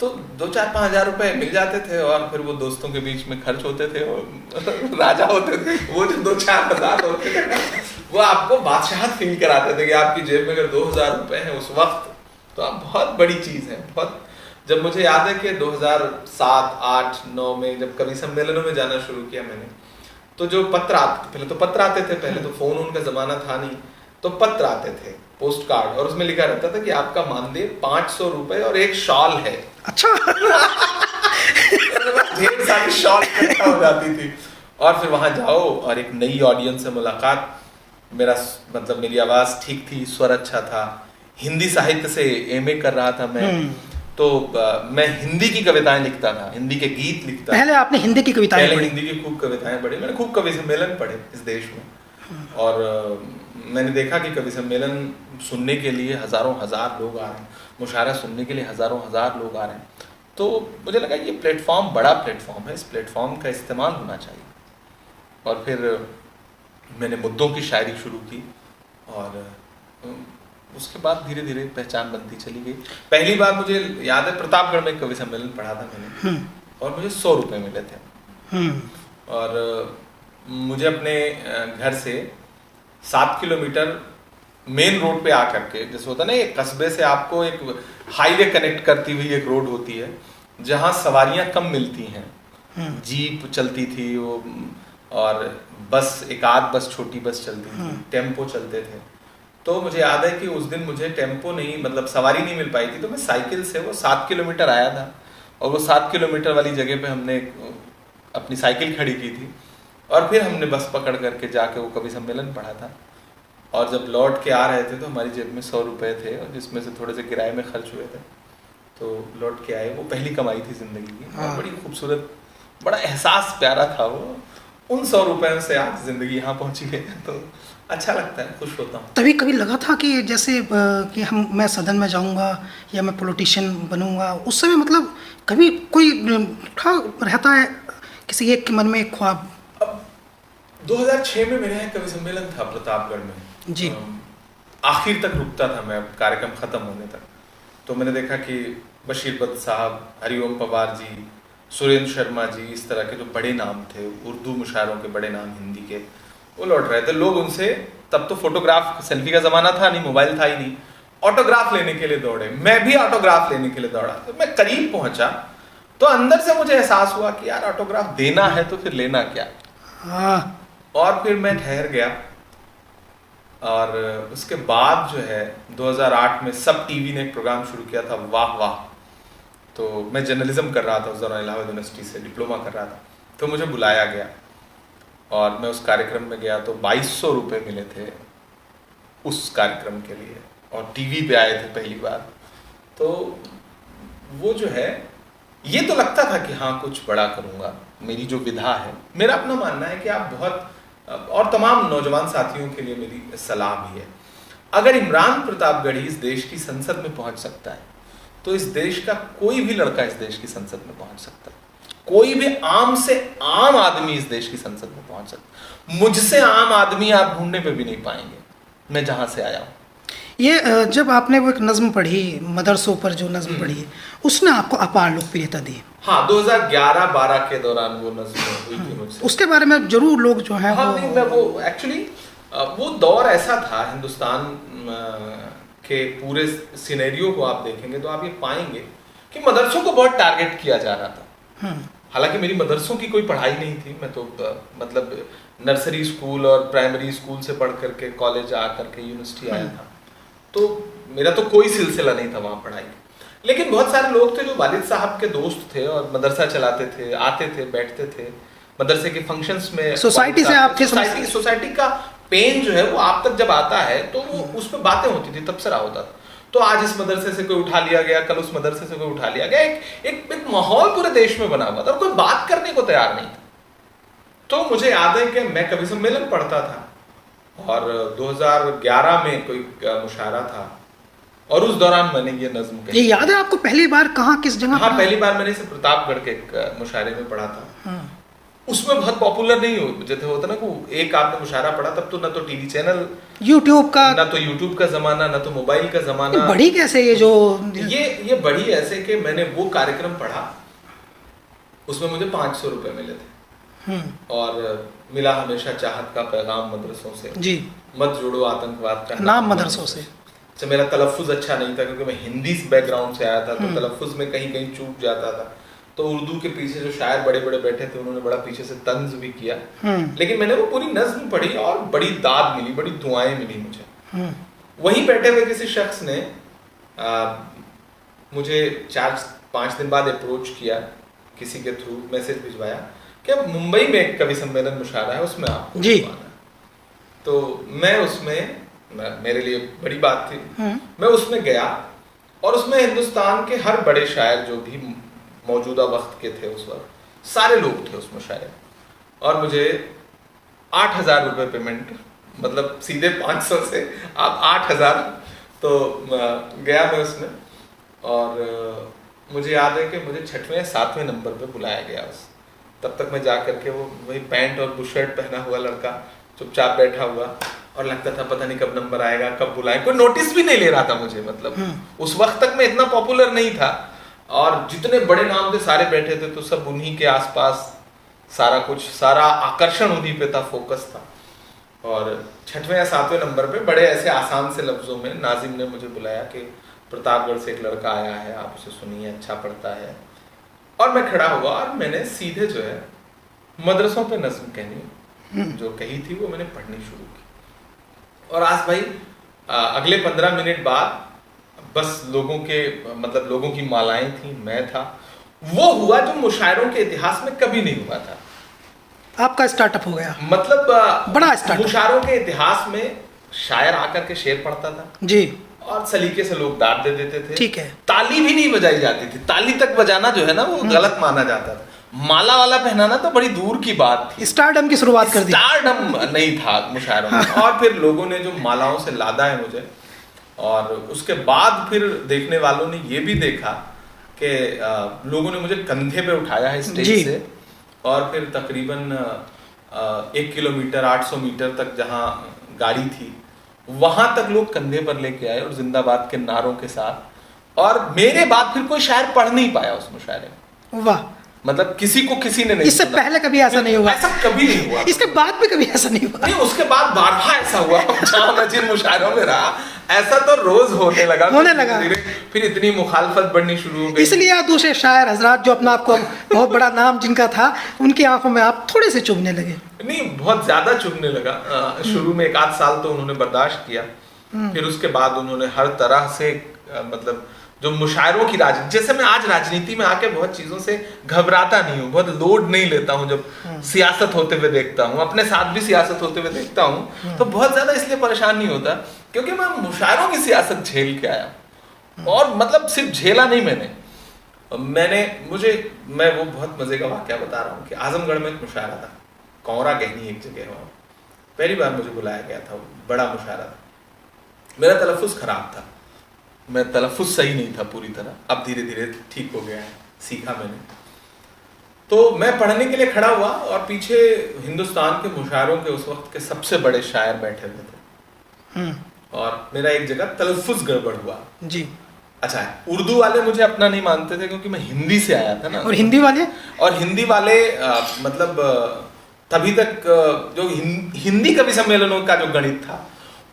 तो 2-4-5 हजार रुपए मिल जाते थे और फिर वो दोस्तों के बीच में खर्च होते थे और राजा होते थे। वो जो 2-4 हजार होते थे वो आपको बादशाहत फील कराते थे कि आपकी जेब में अगर 2000 रुपए हैं उस वक्त, तो आप बहुत बड़ी चीज है। बहुत, जब मुझे याद है कि 2007, 8, 9 में जब कवि सम्मेलनों में जाना शुरू किया मैंने, तो जो पत्र आते, पहले तो पत्र आते थे, पहले तो फोन उनका जमाना था नहीं, तो पत्र आते थे, पोस्ट कार्ड, और उसमें लिखा रहता था कि आपका मानदेय 500 रुपए और एक शॉल है। अच्छा ढेर सारी शॉल इकट्ठा हो जाती थी और फिर वहाँ जाओ और एक नई ऑडियंस से मुलाकात। मेरा मतलब मेरी आवाज़ ठीक थी, स्वर अच्छा था, हिंदी साहित्य से एमए कर रहा था मैं, तो मैं हिंदी की कविताएं लिखता था, हिंदी के गीत लिखता था। पहले आपने हिंदी की कविताएं पहले पढ़ी? हिंदी की खूब कविताएं पढ़ी मैंने, खूब कवि सम्मेलन पढ़े इस देश में। और मैंने देखा कि कवि सम्मेलन सुनने के लिए हज़ारों हज़ार लोग आ रहे हैं, मुशायरा सुनने के लिए हज़ारों हज़ार लोग आ रहे हैं। तो मुझे लगा ये प्लेटफॉर्म बड़ा प्लेटफॉर्म है, इस प्लेटफॉर्म का इस्तेमाल होना चाहिए। और फिर मैंने मुद्दों की शायरी शुरू की और उसके बाद धीरे धीरे पहचान बनती चली गई। पहली बार मुझे याद है प्रतापगढ़ में कवि सम्मेलन पढ़ा था मैंने, और मुझे 100 रुपये मिले थे। और मुझे अपने घर से 7 किलोमीटर मेन रोड पे आकर के, जैसे होता है ना एक कस्बे से आपको एक हाईवे कनेक्ट करती हुई एक रोड होती है जहाँ सवारियाँ कम मिलती हैं, जीप चलती थी वो, और बस एक आध बस छोटी बस चलती थी, टेम्पो चलते थे। तो मुझे याद है कि उस दिन मुझे टेम्पो नहीं, मतलब सवारी नहीं मिल पाई थी, तो मैं साइकिल से वो 7 किलोमीटर आया था। और वो 7 किलोमीटर वाली जगह पे हमने अपनी साइकिल खड़ी की थी और फिर हमने बस पकड़ करके जाके वो कवि सम्मेलन पढ़ा था। और जब लौट के आ रहे थे तो हमारी जेब में 100 रुपये थे, और जिसमें से थोड़े से किराए में खर्च हुए थे। तो लौट के आए, वो पहली कमाई थी ज़िंदगी की। बड़ी खूबसूरत, बड़ा एहसास प्यारा था वो। उन 100 रुपयों से आज ज़िंदगी यहाँ पहुँची है, तो अच्छा लगता है, खुश होता हूँ। तभी कभी लगा था कि जैसे कि मैं सदन में जाऊंगा या मैं पॉलिटिशियन बनूंगा, उस समय मतलब कभी कोई रहता है किसी एक के मन में एक ख्वाब? अब 2006 में मेरे यहाँ कवि सम्मेलन था प्रतापगढ़ में जी। आखिर तक रुकता था मैं, कार्यक्रम ख़त्म होने तक। तो मैंने देखा कि बशीर बद्र साहब, हरिओम पवार जी, सुरेंद्र शर्मा जी, इस तरह के जो बड़े नाम थे, उर्दू मुशायरों के बड़े नाम हिंदी के, वो लौट रहे थे। लोग उनसे, तब तो फोटोग्राफ, सेल्फी का ज़माना था नहीं, मोबाइल था ही नहीं, ऑटोग्राफ लेने के लिए दौड़े। मैं भी ऑटोग्राफ लेने के लिए दौड़ा। तो मैं करीब पहुंचा तो अंदर से मुझे एहसास हुआ कि यार ऑटोग्राफ देना है तो फिर लेना क्या। और फिर मैं ठहर गया। और उसके बाद जो है 2008 में सब टीवी ने एक प्रोग्राम शुरू किया था, वाह वाह। तो मैं जर्नलिज्म कर रहा था उस दौरान, इलाहाबाद यूनिवर्सिटी से डिप्लोमा कर रहा था। तो मुझे बुलाया गया और मैं उस कार्यक्रम में गया। तो 2200 रुपये मिले थे उस कार्यक्रम के लिए, और टीवी पे आए थे पहली बार। तो वो जो है, ये तो लगता था कि हाँ कुछ बड़ा करूँगा, मेरी जो विधा है। मेरा अपना मानना है कि आप बहुत, और तमाम नौजवान साथियों के लिए मेरी सलाह भी है, अगर इमरान प्रतापगढ़ी इस देश की संसद में पहुंच सकता है तो इस देश का कोई भी लड़का इस देश की संसद में पहुंच सकता है। कोई भी आम से आम आदमी इस देश की संसद में पहुंच सकता है। मुझसे आम आदमी आप ढूंढने पे भी नहीं पाएंगे, मैं जहां से आया हूं। ये जब आपने वो एक नज्म पढ़ी, मदरसों पर जो नज्म पढ़ी, उसने आपको अपार लोकप्रियता दी। हाँ, 2011-12 के दौरान वो नज्म हुई थी मुझसे। उसके बारे में जरूर लोग जो है, हाँ, नहीं, मैं वो एक्चुअली वो दौर ऐसा था हिंदुस्तान के पूरे सिनेरियो को आप देखेंगे तो आप ये पाएंगे कि मदरसों को बहुत टारगेट किया जा रहा था। हालांकि मेरी मदरसों की कोई पढ़ाई नहीं थी, मैं तो मतलब नर्सरी स्कूल और प्राइमरी स्कूल से पढ़ करके कॉलेज आ करके यूनिवर्सिटी आया था, तो मेरा तो कोई सिलसिला नहीं था वहाँ पढ़ाई। लेकिन बहुत सारे लोग थे जो वालिद साहब के दोस्त थे और मदरसा चलाते थे, आते थे, बैठते थे मदरसे के फंक्शंस में। सोसाइटी से आपके सोसाइटी का पेन जो है वो आप तक जब आता है तो वो उस पर बातें होती थी, तबसरा होता था। तो आज इस मदरसे से कोई उठा लिया गया, कल उस मदरसे से कोई उठा लिया गया, एक माहौल पूरे देश में बना हुआ था और कोई बात करने को तैयार नहीं था। तो मुझे याद है कि मैं कवि सम्मेलन पढ़ता था और 2011 में कोई मुशायरा था और उस दौरान मैंने ये नज्म कही। ये याद है आपको पहली बार कहाँ, किस जगह? हाँ, पहली बार मैंने इसे प्रतापगढ़ के एक मुशायरे में पढ़ा था। उसमें बहुत पॉपुलर नहीं हो, जैसे होता ना कि एक आपने मुशायरा पढ़ा, तब तो ना तो टीवी चैनल, यूट्यूब का, ना तो यूट्यूब का जमाना, ना तो मोबाइल का जमाना। बड़ी कैसे ये जो ये बड़ी ऐसे कि मैंने वो कार्यक्रम पढ़ा, उसमें मुझे 500 रुपये मिले थे और मिला हमेशा चाहत का पैगाम मदरसों से जी, मत जोड़ो आतंकवाद का नाम मदरसों से। मेरा तलफ़ुज़ अच्छा नहीं था क्योंकि मैं हिंदी बैकग्राउंड से आया था, तो तलफ़ुज़ में कहीं कहीं चूक जाता था। तो उर्दू के पीछे जो शायर बड़े बड़े बैठे थे उन्होंने बड़ा पीछे से तंज भी किया, लेकिन मैंने वो पूरी नज्म पढ़ी और बड़ी दाद मिली, बड़ी दुआएं मिली मुझे। वहीं बैठे हुए किसी शख्स ने मुझे 4-5 दिन बाद अप्रोच किया, किसी के थ्रू मैसेज भिजवाया कि मुंबई में एक कवि सम्मेलन मुशायरा है, उसमें आपको जी। बुलवाना है। तो मैं उसमें, मेरे लिए बड़ी बात थी, मैं उसमें गया और उसमें हिंदुस्तान के हर बड़े शायर जो भी मौजूदा वक्त के थे उस वक्त, सारे लोग थे उस मुशायरे। और मुझे 8,000 रुपये पेमेंट, मतलब सीधे 500 से आप 8,000, तो गया मैं उसमें। और मुझे याद है कि मुझे 6वें 7वें नंबर पे बुलाया गया तब तक मैं जा करके वही पैंट और बुशर्ट पहना हुआ लड़का चुपचाप बैठा हुआ, और लगता था पता नहीं कब नंबर आएगा, कब बुलाएं, कोई नोटिस भी नहीं ले रहा था मुझे। मतलब उस वक्त तक मैं इतना पॉपुलर नहीं था, और जितने बड़े नाम थे सारे बैठे थे, तो सब उन्हीं के आसपास, सारा कुछ, सारा आकर्षण उन्हीं पे था, फोकस था। और 6वें या 7वें नंबर पे बड़े ऐसे आसान से लफ्जों में नाजिम ने मुझे बुलाया कि प्रतापगढ़ से एक लड़का आया है, आप उसे सुनिए, अच्छा पढ़ता है। और मैं खड़ा हुआ और मैंने सीधे जो है मदरसों पे नज़्म कहनी जो कही थी वो मैंने पढ़नी शुरू की। और आज भाई अगले 15 मिनट बाद बस लोगों के, मतलब लोगों की मालाएं थी, मैं था, वो हुआ जो मुशायरों के इतिहास में कभी नहीं हुआ था। आपका स्टार्टअप हो गया, मतलब बड़ा स्टार्टअप। मुशायरों के इतिहास में शायर आकर के शेर पढ़ता था जी, और सलीके से लोग दाद दे देते थे। ठीक है। ताली भी नहीं बजाई जाती थी, ताली तक बजाना जो है ना वो गलत माना जाता था। माला वाला पहनाना तो बड़ी दूर की बात थी। स्टारडम की शुरुआत कर दी। स्टारडम नहीं था मुशायरों में। और फिर लोगों ने जो मालाओं से लादा है मुझे, और उसके बाद फिर देखने वालों ने ये भी देखा कि लोगों ने मुझे कंधे पे उठाया है स्टेज से, और फिर तकरीबन 1 किलोमीटर 800 मीटर तक जहाँ गाड़ी थी वहां तक लोग कंधे पर लेके आए और जिंदाबाद के नारों के साथ। और मेरे बाद फिर कोई शायर पढ़ नहीं पाया उस मुशायरे में। वाह, मतलब किसी को किसी ने नहीं इससे सुना। पहले कभी ऐसा नहीं हुआ, ऐसा कभी नहीं हुआ। इसके बाद भी कभी ऐसा नहीं हुआ। नहीं, उसके बाद बारहा ऐसा हुआ जहां मैं जिन मुशायरों में रहा, ऐसा तो रोज होने लगा। फिर इतनी मुखालफत बढ़नी शुरू हो गई। इसलिए आप दूसरे शायर हजरात जो अपना आपको बहुत बड़ा नाम जिनका था, उनकी आंखों में आप थोड़े से चुभने लगे। नहीं, बहुत ज्यादा चुभने लगा। शुरू में 1 आध साल तो उन्होंने बर्दाश्त किया, फिर उसके बाद उन्होंने हर तरह से मतलब जो मुशायरों की जैसे मैं आज राजनीति में आके बहुत चीजों से घबराता नहीं हूँ, बहुत लोड नहीं लेता हूँ। जब सियासत होते हुए देखता हूँ, अपने साथ भी सियासत होते हुए देखता हूँ, तो बहुत ज्यादा इसलिए परेशान नहीं होता, क्योंकि मैं मुशायरों की सियासत झेल के आया। और मतलब सिर्फ झेला नहीं मैं वो बहुत मजे का वाकया बता रहा हूँ कि आजमगढ़ में एक मुशायरा था, कौरा गहनी एक जगह, वहाँ पहली बार मुझे बुलाया गया था, बड़ा मुशायरा था। मेरा तलफ़ुज़ खराब था, मैं तलफ़ुज़ सही नहीं था पूरी तरह, अब धीरे धीरे ठीक हो गया है, सीखा मैंने। तो मैं पढ़ने के लिए खड़ा हुआ और पीछे हिंदुस्तान के मुशायरों के उस वक्त के सबसे बड़े शायर बैठे हुए थे, और मेरा एक जगह तलफ़ुज़ गड़बड़ हुआ जी। अच्छा, उर्दू वाले मुझे अपना नहीं मानते थे क्योंकि मैं हिंदी से आया था ना। और हिंदी वाले मतलब तभी तक जो हिंदी कवि सम्मेलनों का जो गणित था,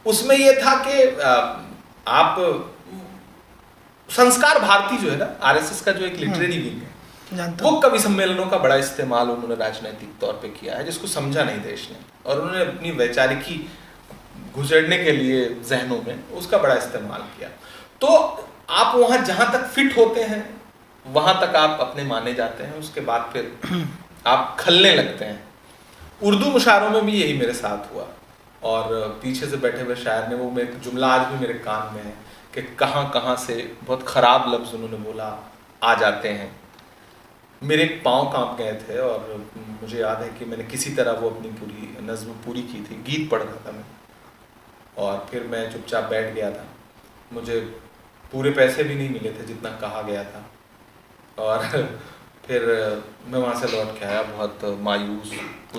उसमें ये था कि आप संस्कार भारती जो है ना, आरएसएस का जो एक लिटरेरी विंग है, वो कवि सम्मेलनों का बड़ा इस्तेमाल उन्होंने राजनीतिक तौर पे किया है, जिसको समझा नहीं देश ने, और उन्होंने अपनी वैचारिकी घुसड़ने के लिए जहनों में उसका बड़ा इस्तेमाल किया। तो आप वहां जहां तक फिट होते हैं वहां तक आप अपने माने जाते हैं, उसके बाद फिर आप खलने लगते हैं। उर्दू मुशायरों में भी यही मेरे साथ हुआ, और पीछे से बैठे हुए शायर ने, वो मेरे जुमला आज भी मेरे कान में है कि कहाँ कहाँ से बहुत ख़राब लफ्ज़ उन्होंने बोला आ जाते हैं। मेरे पाँव कांप गए थे, और मुझे याद है कि मैंने किसी तरह वो अपनी पूरी नज़्म पूरी की थी, गीत पढ़ रहा था मैं, और फिर मैं चुपचाप बैठ गया था। मुझे पूरे पैसे भी नहीं मिले थे जितना कहा गया था, और फिर मैं वहाँ से लौट के आया बहुत मायूस।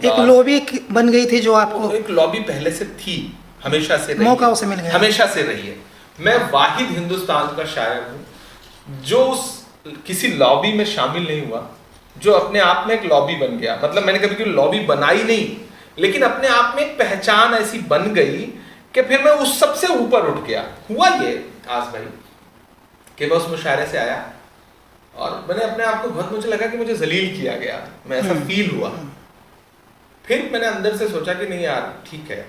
एक लॉबी बन गई थी जो आपको, एक लॉबी पहले से थी, हमेशा से रही, मौका उसे मिल गया, हमेशा से रही है। मैं वाहिद हिंदुस्तान का शायर हूँ जो किसी लॉबी में शामिल नहीं हुआ, जो अपने आप में एक लॉबी बन गया। मतलब मैंने कभी कोई लॉबी बनाई नहीं, लेकिन अपने आप में एक पहचान ऐसी बन गई कि फिर मैं उस सबसे ऊपर उठ गया। हुआ ये आज भाई कि मैं उस मुशायरे से आया और मैंने अपने आप को बहुत, मुझे लगा कि मुझे जलील किया गया, मैं ऐसा फील हुआ। फिर मैंने अंदर से सोचा कि नहीं यार, ठीक है,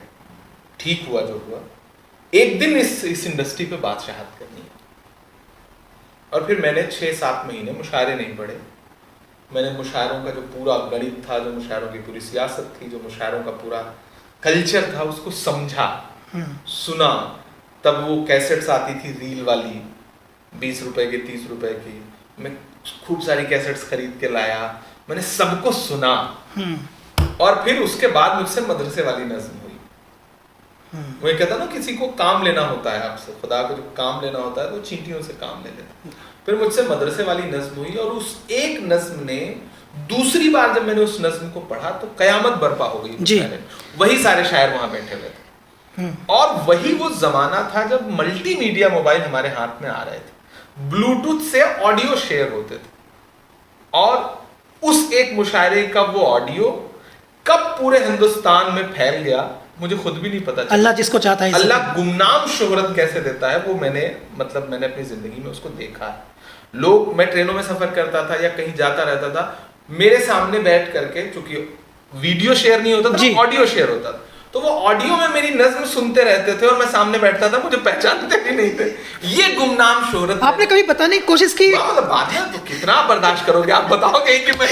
ठीक हुआ जो हुआ, एक दिन इस इंडस्ट्री पे बादशाहत करनी है। और फिर मैंने 6-7 महीने मुशायरे नहीं पढ़े, मैंने मुशायरों का जो पूरा गणित था, जो मुशायरों की पूरी सियासत थी, जो मुशायरों का पूरा कल्चर था, उसको समझा, सुना। तब वो कैसेट्स आती थी रील वाली, 20 रुपए की, 30 रुपए की। मैं खूब सारी कैसेट्स खरीद के लाया, मैंने सबको सुना। और फिर उसके बाद मुझसे मदरसे वाली नज्म हुई। वो कहता ना, किसी को काम लेना होता है आपसे, खुदा को जब काम लेना होता है तो चींटियों से काम ले लेता है। फिर मुझसे मदरसे वाली नज्म हुई, और उस एक नज्म ने, दूसरी बार जब मैंने उस नज्म को पढ़ा तो कयामत बर्पा हो गई। वही सारे शायर वहां बैठे हुए थे, और वही वो जमाना था जब मल्टीमीडिया मोबाइल हमारे हाथ में आ रहे थे, ब्लूटूथ से ऑडियो शेयर होते थे, और उस एक मुशायरे का वो ऑडियो कब पूरे हिंदुस्तान में फैल गया मुझे खुद भी नहीं पता। अल्लाह जिसको चाहता है, अल्लाह गुमनाम शोहरत कैसे देता है वो मैंने अपनी जिंदगी में उसको देखा है। लोग, मैं ट्रेनों में सफर करता था या कहीं जाता रहता था, मेरे सामने बैठ करके, चूंकि वीडियो शेयर नहीं होता था, ऑडियो शेयर होता था, तो वो ऑडियो में मेरी नज्म सुनते रहते थे और मैं सामने बैठता था, मुझे पहचानते भी नहीं थे। ये गुमनाम शोहरत आपने कभी बताने की कोशिश की? मतलब बात है, तो कितना बर्दाश्त करोगे आप, बताओगे कि मैं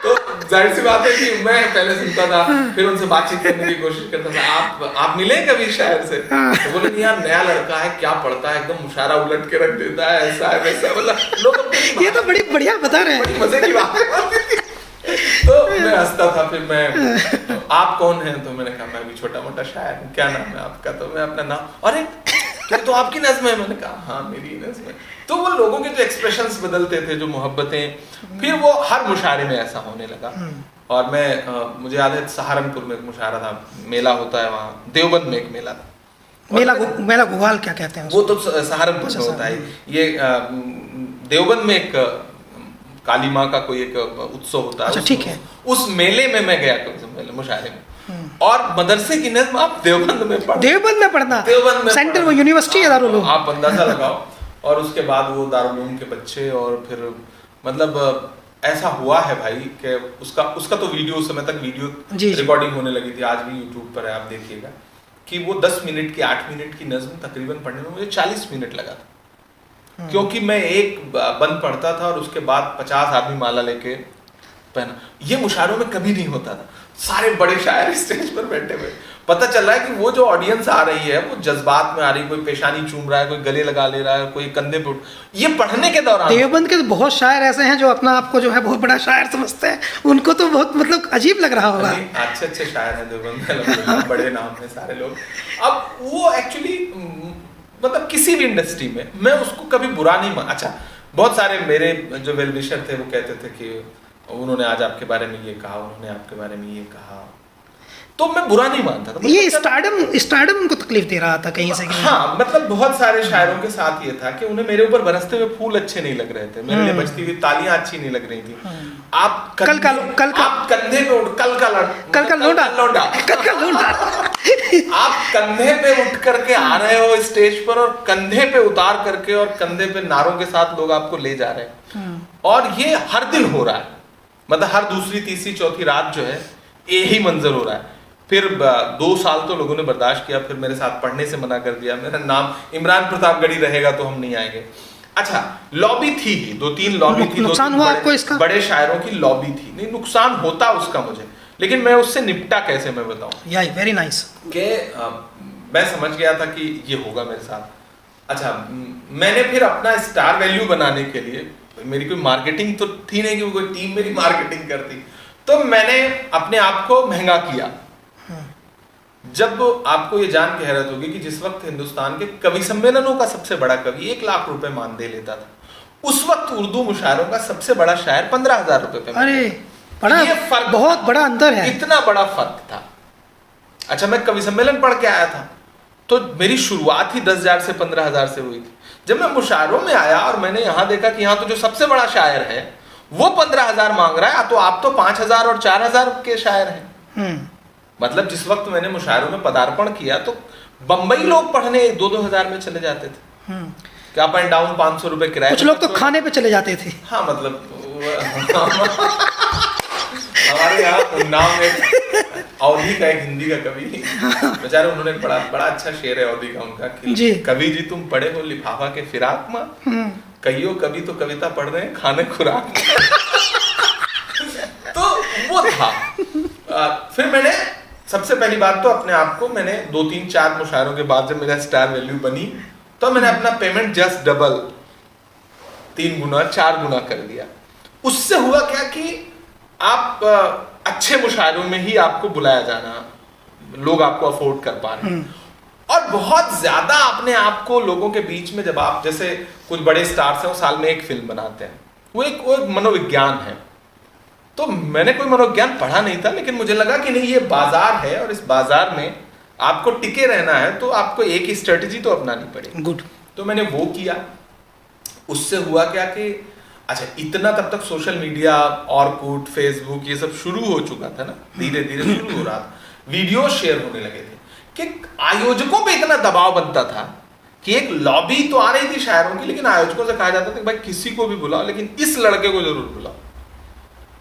तो जाहिर सी बात है कि मैं पहले सुनता था, फिर उनसे बातचीत करने की कोशिश करता था, आप मिले कभी शायर से? तो बोले नहीं यार, नया लड़का है, क्या पढ़ता है, एकदम मुशायरा उलट के रख देता है, ऐसा है वैसा, मतलब लोग ये तो बड़ी बढ़िया बता रहे हैं, बड़ी मजे की बात है। तो मैं हंसता था। फिर मैं, आप कौन हैं? तो मैंने कहा मैं भी छोटा मोटा शायर हूँ। क्या नाम है आपका? तो मैं अपना नाम, अरे क्या तो आपकी नज्म है? मैंने कहा हाँ मेरी नज्म है। तो वो लोगों के जो एक्सप्रेशंस बदलते थे, जो मोहब्बतें, फिर वो हर मुशायरे में ऐसा होने लगा। और मैं मुझे याद है सहारनपुर में एक मुशायरा था, मेला होता है वहाँ, देवबंद में एक मेला था, मेला घुघाल क्या कहते हैं वो तो सहारनपुर में होता है। ये देवबंद में एक काली माँ का कोई एक उत्सव होता है। अच्छा, ठीक है। उस मेले में मैं गया था, मुशायरे में, और मदरसे की नज्म आप देवबंद में पढ़ना, सेंटर वो यूनिवर्सिटी है दारुल उलूम, आप अंदाजा लगाओ। और उसके बाद वो दारुल उलूम के बच्चे, और फिर मतलब ऐसा हुआ है भाई कि उसका तो वीडियो, उस समय तक वीडियो रिकॉर्डिंग होने लगी थी, आज भी यूट्यूब पर है, आप देखिएगा कि वो 10 मिनट की, 8 मिनट की नज्म तकरीबन पढ़ने में मुझे 40 मिनट लगा था। क्योंकि मैं एक बंद पढ़ता था और उसके बाद 50 आदमी माला लेके पहना। ये मुशायरों में कभी नहीं होता था। सारे बड़े शायर स्टेज पर बैठे हुए, पता चल रहा है कि वो जो ऑडियंस आ रही है वो जज्बात में आ रही है, कोई पेशानी चूम रहा है, कोई गले लगा ले रहा है, कोई कंधे पे, ये पढ़ने के दौरान। देवबंद के तो बहुत शायर ऐसे हैं जो अपना आपको जो है बहुत बड़ा शायर समझते हैं, उनको तो बहुत मतलब अजीब लग रहा होगा। अच्छे शायर हैं देवबंद, बड़े नाम है सारे लोग। अब वो एक्चुअली मतलब किसी भी इंडस्ट्री में मैं उसको कभी बुरा नहीं मान। अच्छा, बहुत सारे मेरे जो वेल विशर थे वो कहते थे कि उन्होंने आज आपके बारे में ये कहा, उन्होंने आपके बारे में ये कहा, तो मैं बुरा नहीं मानता था। ये स्टारडम उनको तकलीफ दे रहा था कहीं से कहीं। हाँ, मतलब बहुत सारे शायरों के साथ ये था कि उन्हें मेरे ऊपर बरसते हुए फूल अच्छे नहीं लग रहे थे, मेरे लिए बजती हुई तालियां अच्छी नहीं लग रही थी। आप कंधे पे उठ, कल का लोंडा आप कंधे पे उठ करके आ रहे हो स्टेज पर, और कंधे पे उतार करके और कंधे पे नारों के साथ लोग आपको ले जा रहे हैं, और ये हर दिन हो रहा है। मतलब हर दूसरी, तीसरी, चौथी रात जो है यही मंजर हो रहा है। फिर 2 साल तो लोगों ने बर्दाश्त किया, फिर मेरे साथ पढ़ने से मना कर दिया, मेरा नाम इमरान प्रतापगढ़ी रहेगा तो हम नहीं आएंगे। अच्छा, लॉबी थी ही, 2-3 लॉबी थी, नुकसान हुआ आपको इसका? बड़े शायरों की लॉबी थी। नहीं, नुकसान होता उसका मुझे, लेकिन मैं उससे निपटा कैसे, मैं बताऊं। या वेरी नाइस कि मैं समझ गया था कि ये होगा मेरे साथ। अच्छा, मैंने फिर अपना स्टार वैल्यू बनाने के लिए, मेरी कोई मार्केटिंग तो थी नहीं कि कोई टीम मेरी मार्केटिंग करती, तो मैंने अपने आप को महंगा किया। जब आपको ये जान के हैरत होगी कि जिस वक्त हिंदुस्तान के कवि सम्मेलनों का सबसे बड़ा कवि 1 लाख रुपए मानदेय लेता था, उस वक्त उर्दू मुशायरों का सबसे बड़ा शायर 15,000 रुपए पे। अरे बड़ा, ये फर्क, बहुत बड़ा अंतर है, इतना बड़ा फर्क था। अच्छा, मैं कवि सम्मेलन पढ़ के आया था, तो मेरी शुरुआत ही 10,000 से 15,000 से हुई थी। जब मैं मुशायरों में आया और मैंने यहाँ देखा कि यहाँ तो जो सबसे बड़ा शायर है वो 15,000 मांग रहा है, तो आप तो 5,000 और 4,000 के शायर हैं। मतलब जिस वक्त मैंने मुशायरों में पदार्पण किया तो बंबई लोग पढ़ने 2-2 हजार में चले जाते थे, क्या अप एंड डाउन 500 रुपए किराया। कुछ लोग तो खाने पे चले जाते थे। हाँ, मतलब हमारे यहाँ नाम में अवधी का एक हिंदी का कवि, बेचारे, उन्होंने बड़ा अच्छा शेर है अवधी का उनका कि कवि जी तुम पढ़े हो लिफाफा के फिराक में, कईयों कभी तो कविता पढ़ रहे हैं खाने खुराक तो वो था। फिर मैंने सबसे पहली बात तो अपने आप को मैंने 2-3-4 मुशायरों के बाद जब मेरा स्टार वैल्यू बनी तो मैंने अपना पेमेंट जस्ट डबल 3 गुना 4 गुना कर दिया। उससे हुआ क्या कि आप अच्छे मुशायरों में ही आपको बुलाया जाना, लोग आपको अफोर्ड कर पा रहे हैं और बहुत ज्यादा अपने आप को लोगों के बीच में, जब आप जैसे कुछ बड़े स्टार्स हैं वो साल में एक फिल्म बनाते हैं, वो एक मनोविज्ञान है। तो मैंने कोई मनोविज्ञान पढ़ा नहीं था, लेकिन मुझे लगा कि नहीं ये बाजार है और इस बाजार में आपको टिके रहना है तो आपको एक ही स्ट्रेटजी तो अपनानी पड़ेगी। गुड। तो मैंने वो किया। उससे हुआ क्या कि अच्छा इतना तब तक सोशल मीडिया, ऑरकुट, फेसबुक ये सब शुरू हो चुका था ना, धीरे धीरे शुरू हो रहा था, वीडियो शेयर होने लगे थे कि आयोजकों पे इतना दबाव बनता था कि एक लॉबी तो आ रही थी शायरों की, लेकिन आयोजकों से कहा जाता था कि भाई किसी को भी बुलाओ लेकिन इस लड़के को जरूर बुलाओ।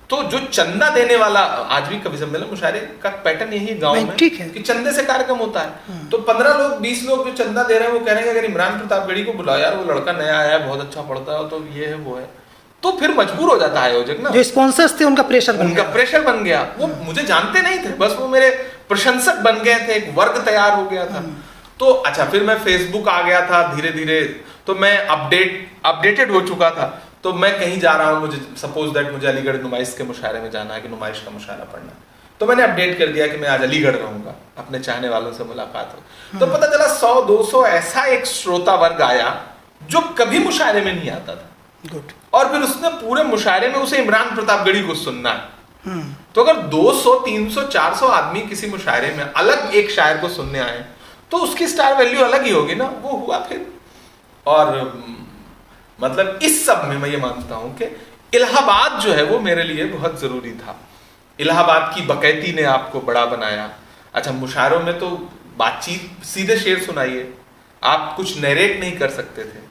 तो जो चंदा देने वाला, आज भी कवि सम्मेलन मुशायरे का पैटर्न यही गांव में कि चंदे से कार्यक्रम होता है। तो 15 लोग 20 लोग जो चंदा दे रहे हैं वो कह रहे हैं अगर इमरान प्रतापगढ़ी को बुलाओ यार, वो लड़का नया आया है, बहुत अच्छा पढ़ता है, तो ये है वो है। तो फिर मजबूर हो जाता है आयोजक ना, जो स्पॉन्सर्स थे उनका प्रेशर बन गया। वो मुझे जानते नहीं थे, बस वो मेरे प्रशंसक बन गए थे, एक वर्ग तैयार हो गया था। तो अच्छा फिर मैं फेसबुक आ गया था धीरे धीरे, तो मैं अपडेटेड हो चुका था। तो मैं कहीं जा रहा हूँ, मुझे सपोज दैट मुझे अलीगढ़ नुमाइश के मुशायरे में जाना है कि नुमाइश का मुशायरा पढ़ना है, तो मैंने अपडेट कर दिया कि मैं आज अलीगढ़ रहूंगा, अपने चाहने वालों से मुलाकात हो। तो पता चला 100-200 ऐसा एक श्रोता वर्ग आया जो कभी मुशायरे में नहीं आता था। गुड। और फिर उसने पूरे मुशायरे में उसे इमरान प्रतापगढ़ी को सुनना है। तो अगर 200, 300, 400 आदमी किसी मुशायरे में अलग एक शायर को सुनने आए तो उसकी स्टार वैल्यू अलग ही होगी ना। वो हुआ फिर। और मतलब इस सब में मैं ये मानता हूं कि इलाहाबाद जो है वो मेरे लिए बहुत जरूरी था। इलाहाबाद की बकैती ने आपको बड़ा बनाया। अच्छा मुशायरों में तो बातचीत, सीधे शेर सुनाइए, आप कुछ नैरेट नहीं कर सकते थे।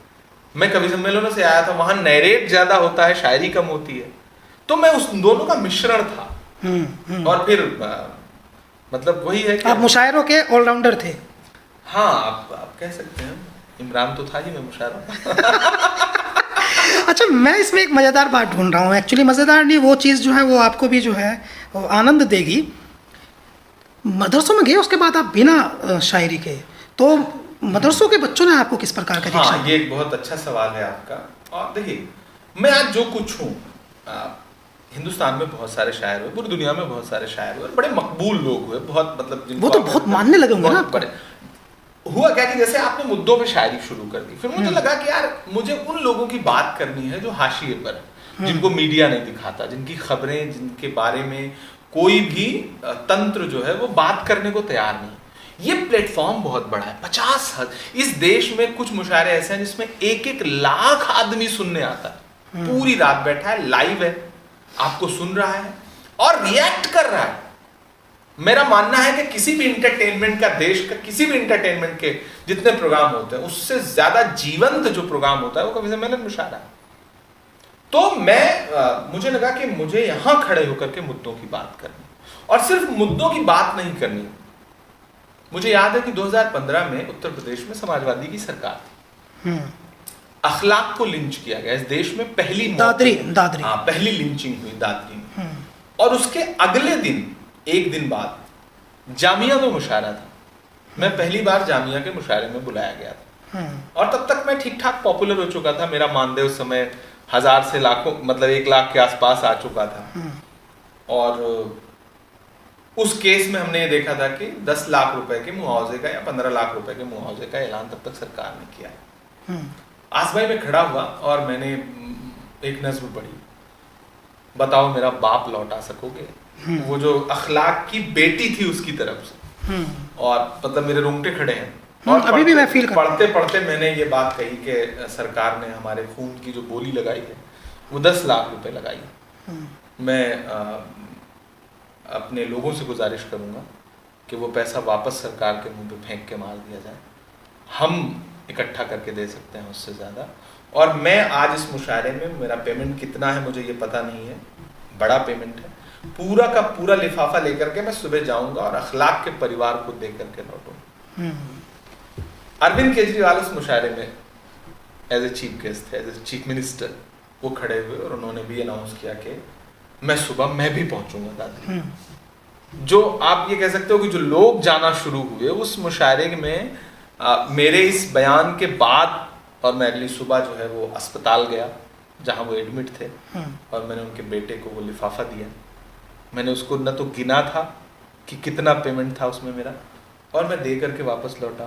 मैं कवि सम्मेलनों से आया था, वहां नैरेट ज्यादा होता है, शायरी कम होती है। तो मैं उस दोनों का मिश्रण था। और फिर मतलब वही है कि आप मुशायरों के ऑलराउंडर थे। हाँ आप कह सकते हैं, इमरान तो था ही मैं मुशायरों अच्छा मैं इसमें एक मज़ेदार बात ढूंढ रहा हूँ। एक्चुअली मज़ेदार नहीं, वो चीज़ जो है वो आपको भी जो है वो आनंद देगी। मदरसों में गए उसके बाद आप बिना शायरी के, तो मदरसों के बच्चों ने आपको किस प्रकार का हाँ, ये एक बहुत अच्छा सवाल है आपका। और देखिए मैं आज जो कुछ हूँ, हिंदुस्तान में बहुत सारे शायर हुए, पूरी दुनिया में बहुत सारे शायर हुए, बड़े मकबूल लोग हुए, बहुत मतलब वो तो बहुत मानने लगे होंगे ना आपको। हुआ क्या कि जैसे आपने मुद्दों पे शायरी शुरू कर दी, फिर मुझे लगा कि यार मुझे उन लोगों की बात करनी है जो हाशिए पर, जिनको मीडिया नहीं दिखाता, जिनकी खबरें, जिनके बारे में कोई भी तंत्र जो है वो बात करने को तैयार नहीं। ये प्लेटफॉर्म बहुत बड़ा है, 50 इस देश में कुछ मुशायरे ऐसे हैं जिसमें 1-1 लाख आदमी सुनने आता है, पूरी रात बैठा है, लाइव है, आपको सुन रहा है और रिएक्ट कर रहा है। मेरा मानना है कि किसी भी इंटरटेनमेंट का, देश का किसी भी इंटरटेनमेंट के जितने प्रोग्राम होते हैं उससे ज्यादा जीवंत जो प्रोग्राम होता है वो कवि सम्मेलन मुशायरा है। तो मुझे लगा कि मुझे यहां खड़े होकर के मुद्दों की बात करनी, और सिर्फ मुद्दों की बात नहीं करनी। मुझे याद है कि 2015 में उत्तर प्रदेश में समाजवादी की सरकार थी, अखलाक को लिंच किया गया। इस देश में पहली दादरी पहली लिंचिंग हुई दादरी में। और उसके अगले दिन, एक दिन बाद जामिया में मुशायरा था। मैं पहली बार जामिया के मुशायरे में बुलाया गया था। और तब तक मैं ठीक ठाक पॉपुलर हो चुका था। मेरा मानदेय उस समय 1000 से लाखों, मतलब 1 लाख के आसपास आ चुका था। और उस केस में हमने ये देखा था कि 10 लाख रुपए के मुआवजे का या 15 लाख रुपए के मुआवजे का ऐलान तब तक सरकार ने किया है। आसभाई में खड़ा हुआ और मैंने एक नज़्म पढ़ी, बताओ मेरा बाप लौटा सकोगे। वो जो अखलाक की बेटी थी उसकी तरफ से, और मतलब मेरे रोंगटे खड़े हैं। और अभी भी मैं फील पढ़ते पढ़ते मैंने ये बात कही कि सरकार ने हमारे खून की जो बोली लगाई है वो 10 लाख रुपए लगाई है। मैं अपने लोगों से गुजारिश करूंगा कि वो पैसा वापस सरकार के मुंह पे फेंक के मार दिया जाए। हम इकट्ठा करके दे सकते हैं उससे ज़्यादा। और मैं आज इस मुशायरे में, मेरा पेमेंट कितना है मुझे ये पता नहीं है, बड़ा पेमेंट है, पूरा का पूरा लिफाफा लेकर के मैं सुबह जाऊंगा और अखलाक के परिवार को दे करके लौटूंगा। अरविंद केजरीवाल उस मुशायरे में एज ए चीफ गेस्ट थे, एज ए चीफ मिनिस्टर, वो खड़े हुए और उन्होंने भी अनाउंस किया कि मैं सुबह मैं भी पहुंचूंगा दादरी। जो आप ये कह सकते हो कि जो लोग जाना शुरू हुए उस मुशायरे में मेरे इस बयान के बाद, और मैं अगली सुबह जो है वो अस्पताल गया जहां वो एडमिट थे, और मैंने उनके बेटे को वो लिफाफा दिया। मैंने उसको न तो गिना था कि कितना पेमेंट था उसमें मेरा, और मैं दे करके वापस लौटा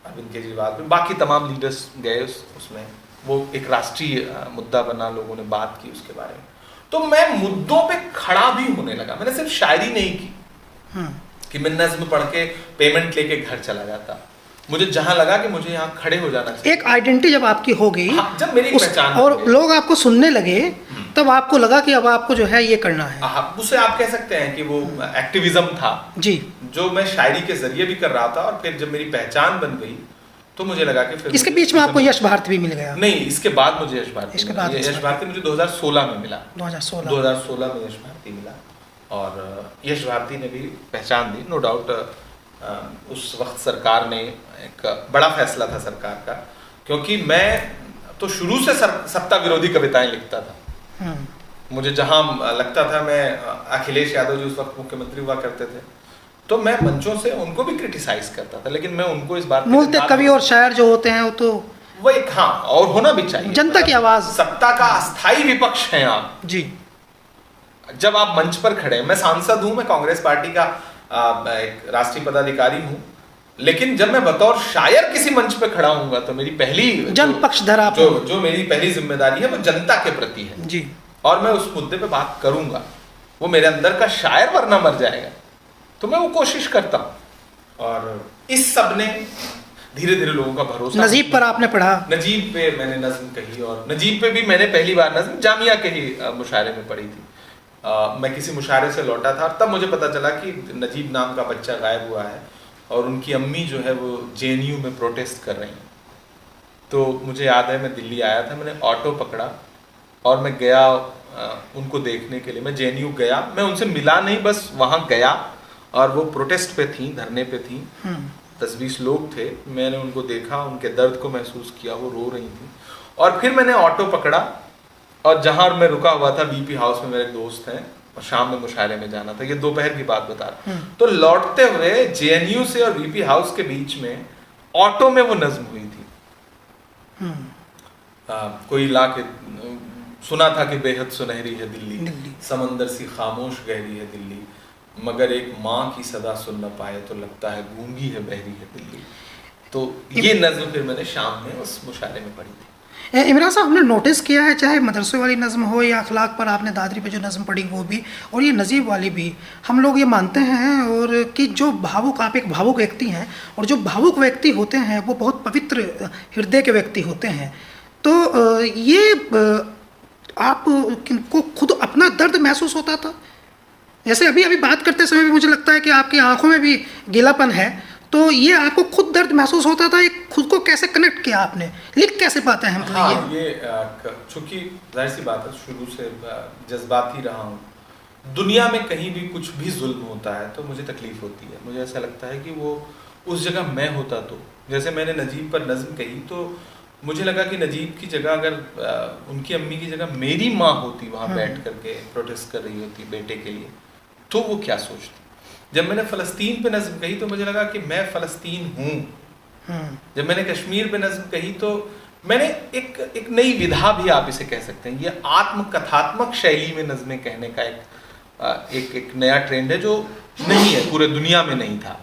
अरविंद केजरीवाल पे। बाकी तमाम लीडर्स गए उसमें, वो एक राष्ट्रीय मुद्दा बना, लोगों ने बात की उसके बारे में। तो मैं मुद्दों पे खड़ा भी होने लगा। मैंने सिर्फ शायरी नहीं की कि मैं नज्म पढ़ के पेमेंट लेके घर चला जाता। मुझे जहां लगा कि मुझे यहाँ खड़े हो जाना चाहिए, एक आइडेंटिटी जब आपकी हो गई, हाँ, जब मेरी पहचान और लोग आपको सुनने लगे, तब आपको लगा कि अब आपको जो है ये करना है। उसे आप कह सकते हैं कि वो एक्टिविज्म था जी, जो मैं शायरी के जरिए भी कर रहा था। और फिर जब मेरी पहचान बन गई तो मुझे लगा कि फिर इसके बीच में आपको यश भारती भी मिल गया। नहीं, इसके बाद मुझे यश भारती, इसके बाद यश भारती मुझे 2016 में मिला। 2016 में यश भारती मिला, और यश भारती ने भी पहचान दी, नो डाउट। उस वक्त सरकार ने एक बड़ा फैसला था सरकार का, क्योंकि मैं तो शुरू से सत्ता विरोधी कविताएं लिखता था। मुझे जहां लगता था, मैं अखिलेश यादव जी उस वक्त मुख्यमंत्री हुआ करते थे, तो मैं मंचों से उनको भी क्रिटिसाइज करता था, लेकिन मैं उनको इस बात मूलतः कवि और शायर जो होते हैं वो तो वो एक, हाँ, और होना भी चाहिए, जनता की आवाज, सत्ता का अस्थाई विपक्ष है आप जी। जब आप मंच पर खड़े, मैं सांसद हूं, मैं कांग्रेस पार्टी का एक राष्ट्रीय पदाधिकारी हूं, लेकिन जब मैं बतौर शायर किसी मंच पे खड़ा हूंगा तो मेरी पहली जन पक्षधर जो मेरी पहली जिम्मेदारी है वो जनता के प्रति है जी, और मैं उस मुद्दे पे बात करूंगा। वो मेरे अंदर का शायर वरना मर जाएगा, तो मैं वो कोशिश करता हूं। और इस सब ने धीरे धीरे लोगों का भरोसा। नजीब पर आपने पढ़ा? नजीब पे मैंने नज्म कही, और नजीब पे भी मैंने पहली बार नज्म जामिया के ही मुशायरे में पढ़ी थी। मैं किसी मुशायरे से लौटा था, तब मुझे पता चला कि नजीब नाम का बच्चा गायब हुआ है और उनकी अम्मी जो है वो JNU में प्रोटेस्ट कर रही हैं। तो मुझे याद है मैं दिल्ली आया था, मैंने ऑटो पकड़ा और मैं गया उनको देखने के लिए। मैं JNU गया, मैं उनसे मिला नहीं, बस वहाँ गया, और वो प्रोटेस्ट पे थी, धरने पे थी, 10-20 लोग थे। मैंने उनको देखा, उनके दर्द को महसूस किया, वो रो रही थी। और फिर मैंने ऑटो पकड़ा और जहाँ मैं रुका हुआ था VP हाउस में, मेरे दोस्त हैं, और शाम में मुशायरे में जाना था, ये दोपहर की बात बता रहा। तो लौटते हुए JNU से और VP हाउस के बीच में ऑटो में वो नज्म हुई थी। कोई ला के सुना था कि बेहद सुनहरी है दिल्ली, समंदर सी खामोश गहरी है दिल्ली, मगर एक माँ की सदा सुन न पाए तो लगता है गूंगी है बहरी है दिल्ली। तो ये नज्म फिर मैंने शाम में उस मुशायरे में पढ़ी थी। इमरान साहब, हमने नोटिस किया है, चाहे मदरसे वाली नज़म हो या अखलाक पर आपने दादरी पे जो नज़म पढ़ी वो भी, और ये नजीब वाली भी, हम लोग ये मानते हैं और कि जो भावुक, आप एक भावुक व्यक्ति हैं, और जो भावुक व्यक्ति होते हैं वो बहुत पवित्र हृदय के व्यक्ति होते हैं। तो ये आप को खुद अपना दर्द महसूस होता था? जैसे अभी बात करते समय भी मुझे लगता है कि आपकी आंखों में भी गीलापन है, तो ये आपको खुद दर्द महसूस होता था? एक खुद को कैसे कनेक्ट किया आपने, लिख कैसे पाते हैं हम? हाँ, ये चूंकि जाहिर सी बात है, शुरू से जज्बाती रहा हूँ। दुनिया में कहीं भी कुछ भी जुल्म होता है तो मुझे तकलीफ होती है। मुझे ऐसा लगता है कि वो उस जगह मैं होता तो, जैसे मैंने नजीब पर नज्म कही, तो मुझे लगा कि नजीब की जगह अगर उनकी अम्मी की जगह मेरी माँ होती वहाँ बैठ करके प्रोटेस्ट कर रही होती बेटे के लिए, तो वो क्या सोचती। जब मैंने फ़लस्तीन पे नज्म कही तो मुझे लगा कि मैं फ़लस्तीन हूँ। जब मैंने कश्मीर पे नज्म कही तो मैंने एक नई विधा भी आप इसे कह सकते हैं, ये आत्मकथात्मक शैली में नज्में कहने का एक नया ट्रेंड है जो नहीं है, पूरे दुनिया में नहीं था।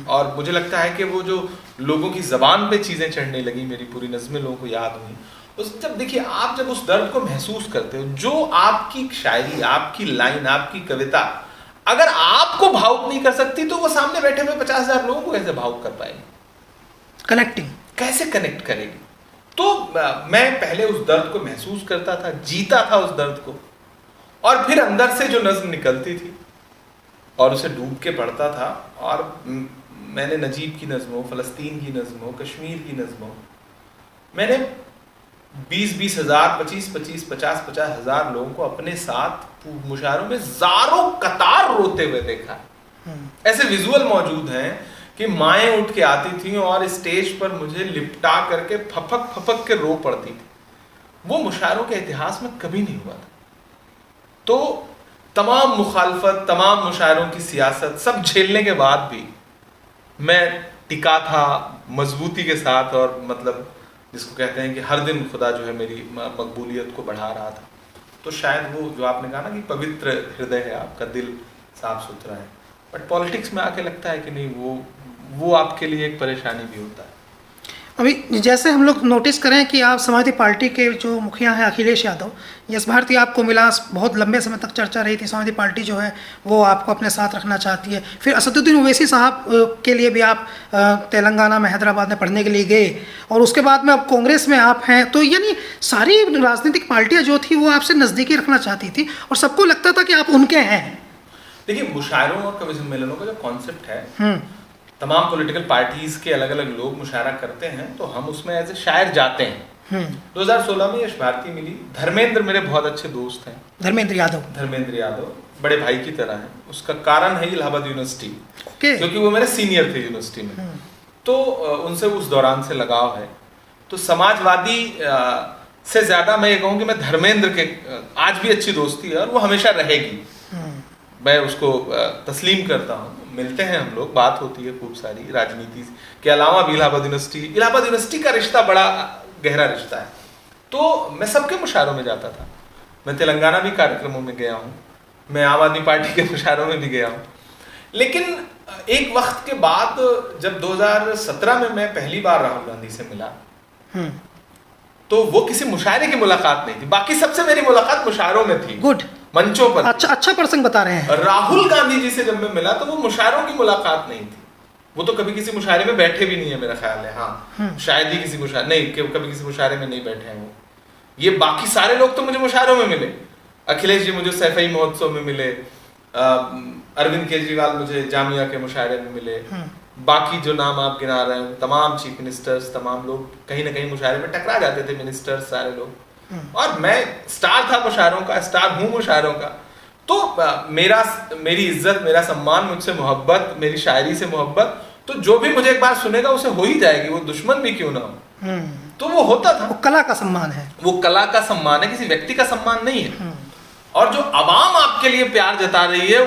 और मुझे लगता है कि वो जो लोगों की ज़बान पे चीज़ें चढ़ने लगी, मेरी पूरी नज़में लोगों को याद हुई। उस जब देखिए, आप जब उस दर्द को महसूस करते हो, जो आपकी शायरी, आपकी लाइन, आपकी कविता अगर आपको भावुक नहीं कर सकती तो वो सामने बैठे हुए 50,000 लोगों को कैसे भावुक कर पाएगी? कनेक्टिंग कैसे कनेक्ट करेगी? तो मैं पहले उस दर्द को महसूस करता था, जीता था उस दर्द को, और फिर अंदर से जो नज्म निकलती थी और उसे डूब के पढ़ता था। और मैंने नजीब की नज्म हो, फ़लस्तीन की नज्म हो, कश्मीर की नज्म हो, मैंने 20-20 हज़ार, 25-25, 50-50 हज़ार लोगों को अपने साथ मुशायरों में ज़ारों कतार रोते हुए देखा। ऐसे विजुअल मौजूद हैं कि माएँ उठ के आती थीं और स्टेज पर मुझे लिपटा करके फपक फपक के रो पड़ती थी। वो मुशायरों के इतिहास में कभी नहीं हुआ था। तो तमाम मुखालफत, तमाम मुशायरों की सियासत सब झेलने के बाद भी मैं टिका था मजबूती के साथ, और मतलब जिसको कहते हैं कि हर दिन खुदा जो है मेरी मकबूलियत को बढ़ा रहा था। तो शायद वो जो आपने कहा ना कि पवित्र हृदय है आपका, दिल साफ सुथरा है, बट पॉलिटिक्स में आके लगता है कि नहीं, वो आपके लिए एक परेशानी भी होता है। अभी जैसे हम लोग नोटिस करें कि आप समाजवादी पार्टी के जो मुखिया हैं अखिलेश यादव, यश भारती आपको मिला, बहुत लंबे समय तक चर्चा रही थी, समाजवादी पार्टी जो है वो आपको अपने साथ रखना चाहती है। फिर असदुद्दीन ओवैसी साहब के लिए भी आप तेलंगाना में, हैदराबाद में पढ़ने के लिए गए, और उसके बाद में अब कांग्रेस में आप हैं। तो यानी सारी राजनीतिक पार्टियाँ जो थी वो आपसे नज़दीकी रखना चाहती थी और सबको लगता था कि आप उनके हैं। देखिए, मुशायरों और कवि सम्मेलनों का जो कॉन्सेप्ट है, तमाम पॉलिटिकल पार्टीज के अलग अलग लोग मुशायरा करते हैं, तो हम उसमें एज ए शायर जाते हैं। 2016 में यश भारती मिली। धर्मेंद्र मेरे बहुत अच्छे दोस्त हैं, धर्मेंद्र यादव बड़े भाई की तरह हैं। उसका कारण है इलाहाबाद यूनिवर्सिटी, क्योंकि वो मेरे सीनियर थे यूनिवर्सिटी में, तो उनसे उस दौरान से लगाव है। तो समाजवादी से ज्यादा मैं ये कहूँ कि मैं धर्मेंद्र के आज भी अच्छी दोस्ती है, और वो हमेशा रहेगी। मैं उसको तस्लीम करता हूँ, मिलते हैं हम लोग, बात होती है खूब सारी राजनीति के अलावा भी। इलाहाबाद यूनिवर्सिटी का रिश्ता बड़ा गहरा रिश्ता है। तो मैं सबके मुशायरों में जाता था। मैं तेलंगाना भी कार्यक्रमों में गया हूँ, मैं आम आदमी पार्टी के मुशायरों में भी गया हूँ। लेकिन एक वक्त के बाद जब 2017 में मैं पहली बार राहुल गांधी से मिला, तो वो किसी मुशायरे की मुलाकात नहीं थी, बाकी सबसे मेरी मुलाकात मुशायरों में थी। गुड, मंचों पर। अच्छा प्रसंग बता रहे हैं। राहुल गांधी जी से जब मैं मिला तो वो मुशायरों की मुलाकात नहीं थी। वो तो कभी किसी मुशायरे में बैठे भी नहीं है, मेरा ख्याल है। हाँ, शायद ही किसी मुशायरे, नहीं, कभी किसी मुशायरे में नहीं बैठे हैं वो। ये बाकी सारे लोग तो मुझे मुशायरों में मिले। अखिलेश जी मुझे सैफई महोत्सव में मिले, अरविंद केजरीवाल मुझे जामिया के मुशायरे में मिले, बाकी जो नाम आप गिना रहे हैं, तमाम चीफ मिनिस्टर्स, तमाम लोग कहीं ना कहीं मुशायरे में टकरा जाते थे, मिनिस्टर्स सारे लोग। और मैं स्टार था मुशायरों का, स्टार हूँ मुशायरों का। तो मेरी इज्जत, मेरा सम्मान, मुझसे मोहब्बत, मेरी शायरी से मोहब्बत, तो जो भी मुझे एक बार सुनेगा उसे हो ही जाएगी, वो दुश्मन भी क्यों ना हो। तो वो होता था। वो कला का सम्मान है, वो कला का सम्मान है, किसी व्यक्ति का सम्मान नहीं है। और जो अवाम आपके लिए प्यार जता रही है,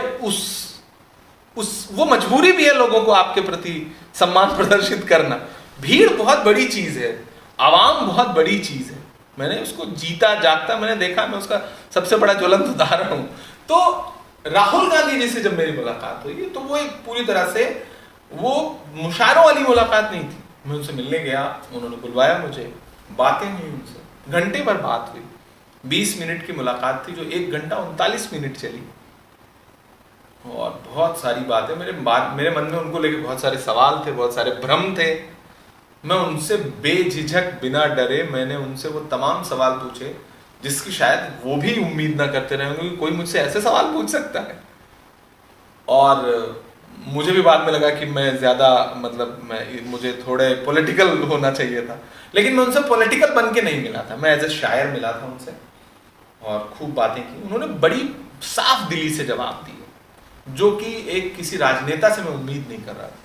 वो मजबूरी भी है लोगों को आपके प्रति सम्मान प्रदर्शित करना। भीड़ बहुत बड़ी चीज है, अवाम बहुत बड़ी चीज है। मैंने उसको जीता जागता मैंने देखा, मैं उसका सबसे बड़ा ज्वलंत उदाहरण हूं। तो राहुल गांधी जी से जब मेरी मुलाकात हुई, तो वो एक पूरी तरह से वो मुशायरों वाली मुलाकात नहीं थी। मैं उनसे मिलने गया, उन्होंने बुलवाया मुझे, बातें हुई उनसे, घंटे भर बात हुई। 20 मिनट की मुलाकात थी जो 1 घंटा 39 मिनट चली, और बहुत सारी बातें मेरे मन में उनको लेके बहुत सारे सवाल थे, बहुत सारे भ्रम थे। मैं उनसे बेझिझक, बिना डरे, मैंने उनसे वो तमाम सवाल पूछे जिसकी शायद वो भी उम्मीद ना करते रहे होंगे कि कोई मुझसे ऐसे सवाल पूछ सकता है। और मुझे भी बाद में लगा कि मैं ज्यादा मुझे थोड़े पॉलिटिकल होना चाहिए था, लेकिन मैं उनसे पॉलिटिकल बन के नहीं मिला था, मैं एज ए शायर मिला था उनसे, और खूब बातें की। उन्होंने बड़ी साफ दिली से जवाब दिए, जो कि एक किसी राजनेता से मैं उम्मीद नहीं कर रहा था।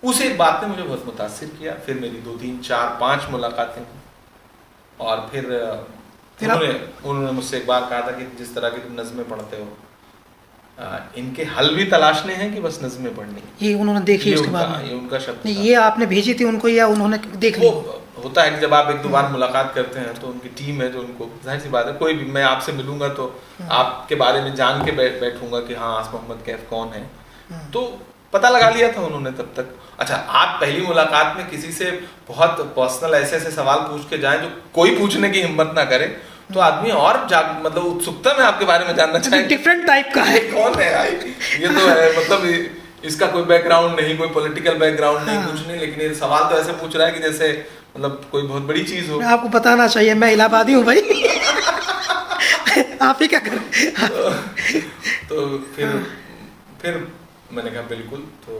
उस एक बात ने मुझे बहुत मुतासिर किया। फिर मेरी 2, 3, 4, 5 मुलाकातें हुई, और फिर उन्होंने मुझसे एक बार कहा था कि जिस तरह की तुम नज़में पढ़ते हो, इनके हल भी तलाशने हैं कि बस नज़में पढ़नी। ये उन्होंने देखी उसके बाद में, ये उनका शब्द नहीं, ये आपने भेजी थी उनको या उन्होंने देख ली? होता है कि जब आप 1-2 बार मुलाकात करते हैं तो उनकी टीम है जो उनको, जाहिर सी बात है, कोई भी, मैं आपसे मिलूंगा तो आपके बारे में जान के बैठूंगा कि हाँ, आस मोहम्मद कैफ कौन है, तो पता लगा लिया था उन्होंने तब तक। अच्छा, आप पहली मुलाकात में किसी से बहुत पर्सनल ऐसे सवाल पूछ के जाएं जो कोई पूछने की हिम्मत ना करे, तो आदमी और उत्सुकता में आपके बारे में जानना चाहिए, डिफरेंट टाइप का है, कौन है भाई, ये तो है, इसका कोई बैकग्राउंड नहीं, कोई पॉलिटिकल बैकग्राउंड नहीं, कुछ नहीं, लेकिन ये सवाल तो ऐसे पूछ रहा है कि जैसे कोई बहुत बड़ी चीज हो। आपको बताना चाहिए, मैं इलाहाबादी हूँ भाई। आप ही क्या करें। तो फिर मैंने कहा बिल्कुल। तो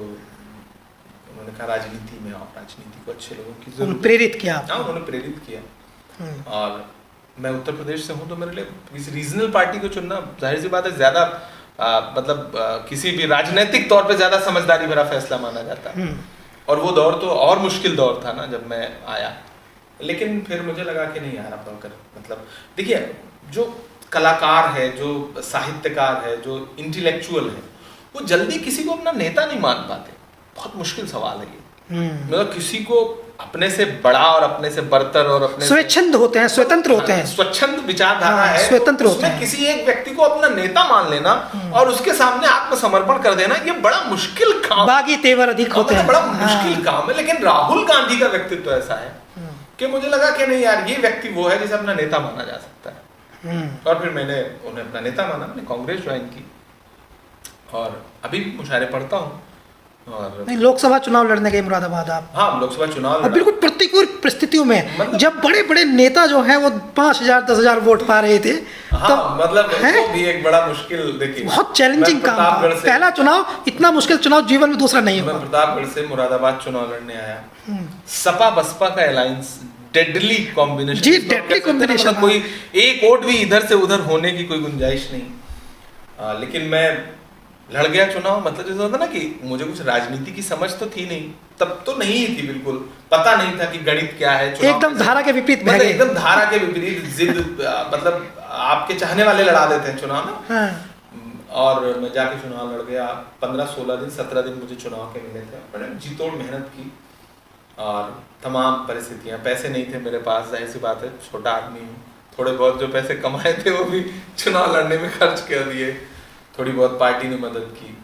उन्होंने कहा राजनीति में आओ, राजनीति को अच्छे लोगों की जरूरत, प्रेरित किया। हाँ, उन्होंने प्रेरित किया। और मैं उत्तर प्रदेश से हूँ, तो मेरे लिए किसी रीजनल पार्टी को चुनना, जाहिर सी बात है, ज्यादा मतलब किसी भी राजनीतिक तौर पे ज़्यादा समझदारी भरा फैसला माना जाता है। और वो दौर तो और मुश्किल दौर था ना जब मैं आया, लेकिन फिर मुझे लगा कि नहीं यार, अब अगर मतलब देखिए, जो कलाकार है, जो साहित्यकार है, जो इंटेलेक्चुअल है, वो जल्दी किसी को अपना नेता नहीं मान पाते। बहुत मुश्किल सवाल है ये। मतलब किसी को अपने से बड़ा और अपने से बरतर और अपने स्वच्छंद होते हैं, स्वतंत्र होते हैं, स्वच्छंद विचारधारा है, स्वतंत्र होते हैं। किसी एक व्यक्ति को अपना नेता मान लेना और उसके सामने आत्मसमर्पण कर देना, ये बड़ा मुश्किल काम, बागी तेवर अधिक होते हैं, बड़ा मुश्किल काम है। लेकिन राहुल गांधी का व्यक्तित्व ऐसा है कि मुझे लगा कि नहीं यार, ये व्यक्ति वो है जिसे अपना नेता माना जा सकता है। और फिर मैंने उन्हें अपना नेता माना, मैंने कांग्रेस ज्वाइन की और अभी मुशायरे पढ़ता हूँ। और नहीं, लोकसभा चुनाव लड़ने गए मुरादाबाद आप? हाँ, लोकसभा चुनाव और बिल्कुल प्रतिकूल परिस्थितियों में, मतलब जब बड़े बड़े नेता जो हैं वो 5,000 10,000 वोट पा रहे थे, हाँ, तो मतलब वो भी एक बड़ा मुश्किल, देखिए बहुत चैलेंजिंग काम था। पहला चुनाव, इतना मुश्किल चुनाव जीवन में दूसरा नहीं हुआ। मैं प्रतापगढ़ से मुरादाबाद चुनाव लड़ने आया। सपा बसपा का अलायंस, डेडली कॉम्बिनेशन जी, डेडली कॉम्बिनेशन। कोई एक वोट भी इधर से उधर होने की कोई गुंजाइश नहीं। लेकिन मैं लड़ गया चुनाव। मतलब जैसे होता ना कि मुझे कुछ राजनीति की समझ तो थी नहीं, तब तो नहीं थी, बिल्कुल पता नहीं था कि गणित क्या है। एकदम धारा के विपरीत, मतलब एकदम धारा के विपरीत जिद, मतलब आपके चाहने वाले लड़ा देते हैं चुनाव में। हाँ। और मैं जाके चुनाव लड़ गया। 15-16 दिन 17 दिन मुझे चुनाव के मिले थे। मैंने जी तोड़ मेहनत की और तमाम परिस्थितियां, पैसे नहीं थे मेरे पास, जाहिर सी बात है, छोटा आदमी हूँ। थोड़े बहुत जो पैसे कमाए थे वो भी चुनाव लड़ने में खर्च कर दिए। थोड़ी बहुत पार्टी ने मदद की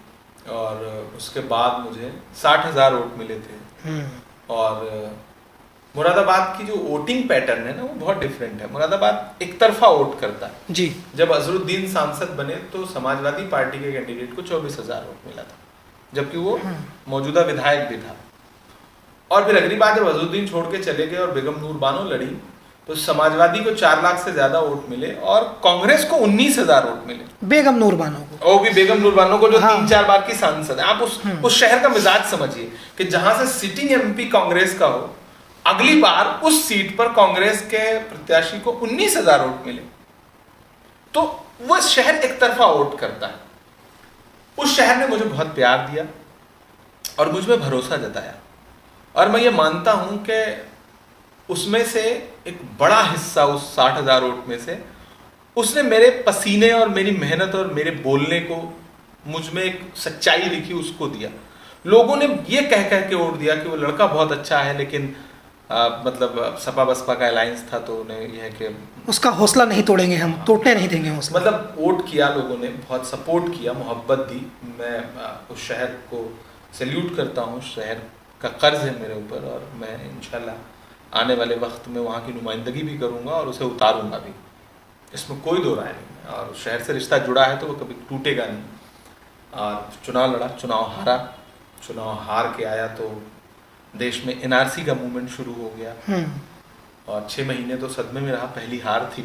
और उसके बाद मुझे 60,000 वोट मिले थे। और मुरादाबाद की जो वोटिंग पैटर्न है ना, वो बहुत डिफरेंट है। मुरादाबाद एक तरफा वोट करता है जी। जब अजरुद्दीन सांसद बने तो समाजवादी पार्टी के कैंडिडेट को 24,000 वोट मिला था, जबकि वो मौजूदा विधायक भी था। और फिर अगली बार जब अजरुद्दीन छोड़ के चले गए और बेगम नूर बानो लड़ी तो समाजवादी को 4 लाख से ज्यादा वोट मिले और कांग्रेस को 19,000 वोट मिले। बेगम नूर बानो को, वो भी बेगम नूर बानो को जो 3-4 बार की सांसद है। आप उस शहर का मिजाज समझिए कि जहां से सिटिंग एमपी कांग्रेस का हो, अगली बार उस सीट पर कांग्रेस के प्रत्याशी को 19,000 वोट मिले। तो वो शहर एक तरफा वोट करता है। उस शहर ने मुझे बहुत प्यार दिया और मुझ में भरोसा जताया। और मैं ये मानता हूं कि उसमें से एक बड़ा हिस्सा, उस 60,000 वोट में से, उसने मेरे पसीने और मेरी मेहनत और मेरे बोलने को, मुझ में एक सच्चाई दिखी, उसको दिया। लोगों ने ये कह के वोट दिया कि वो लड़का बहुत अच्छा है, लेकिन मतलब सपा बसपा का अलायंस था तो उन्हें यह है कि उसका हौसला नहीं तोड़ेंगे, हम टूटने नहीं देंगे हौसला। मतलब वोट किया लोगों ने, बहुत सपोर्ट किया, मोहब्बत दी। मैं उस शहर को सैल्यूट करता हूँ। शहर का कर्ज है मेरे ऊपर और मैं इंशाल्लाह आने वाले वक्त में वहाँ की नुमाइंदगी भी करूँगा और उसे उतारूँगा भी, इसमें कोई दो राय नहीं। और शहर से रिश्ता जुड़ा है तो वो कभी टूटेगा नहीं। और चुनाव लड़ा, चुनाव हारा। चुनाव हार के आया तो देश में एनआरसी का मूवमेंट शुरू हो गया और 6 महीने तो सदमे में रहा। पहली हार थी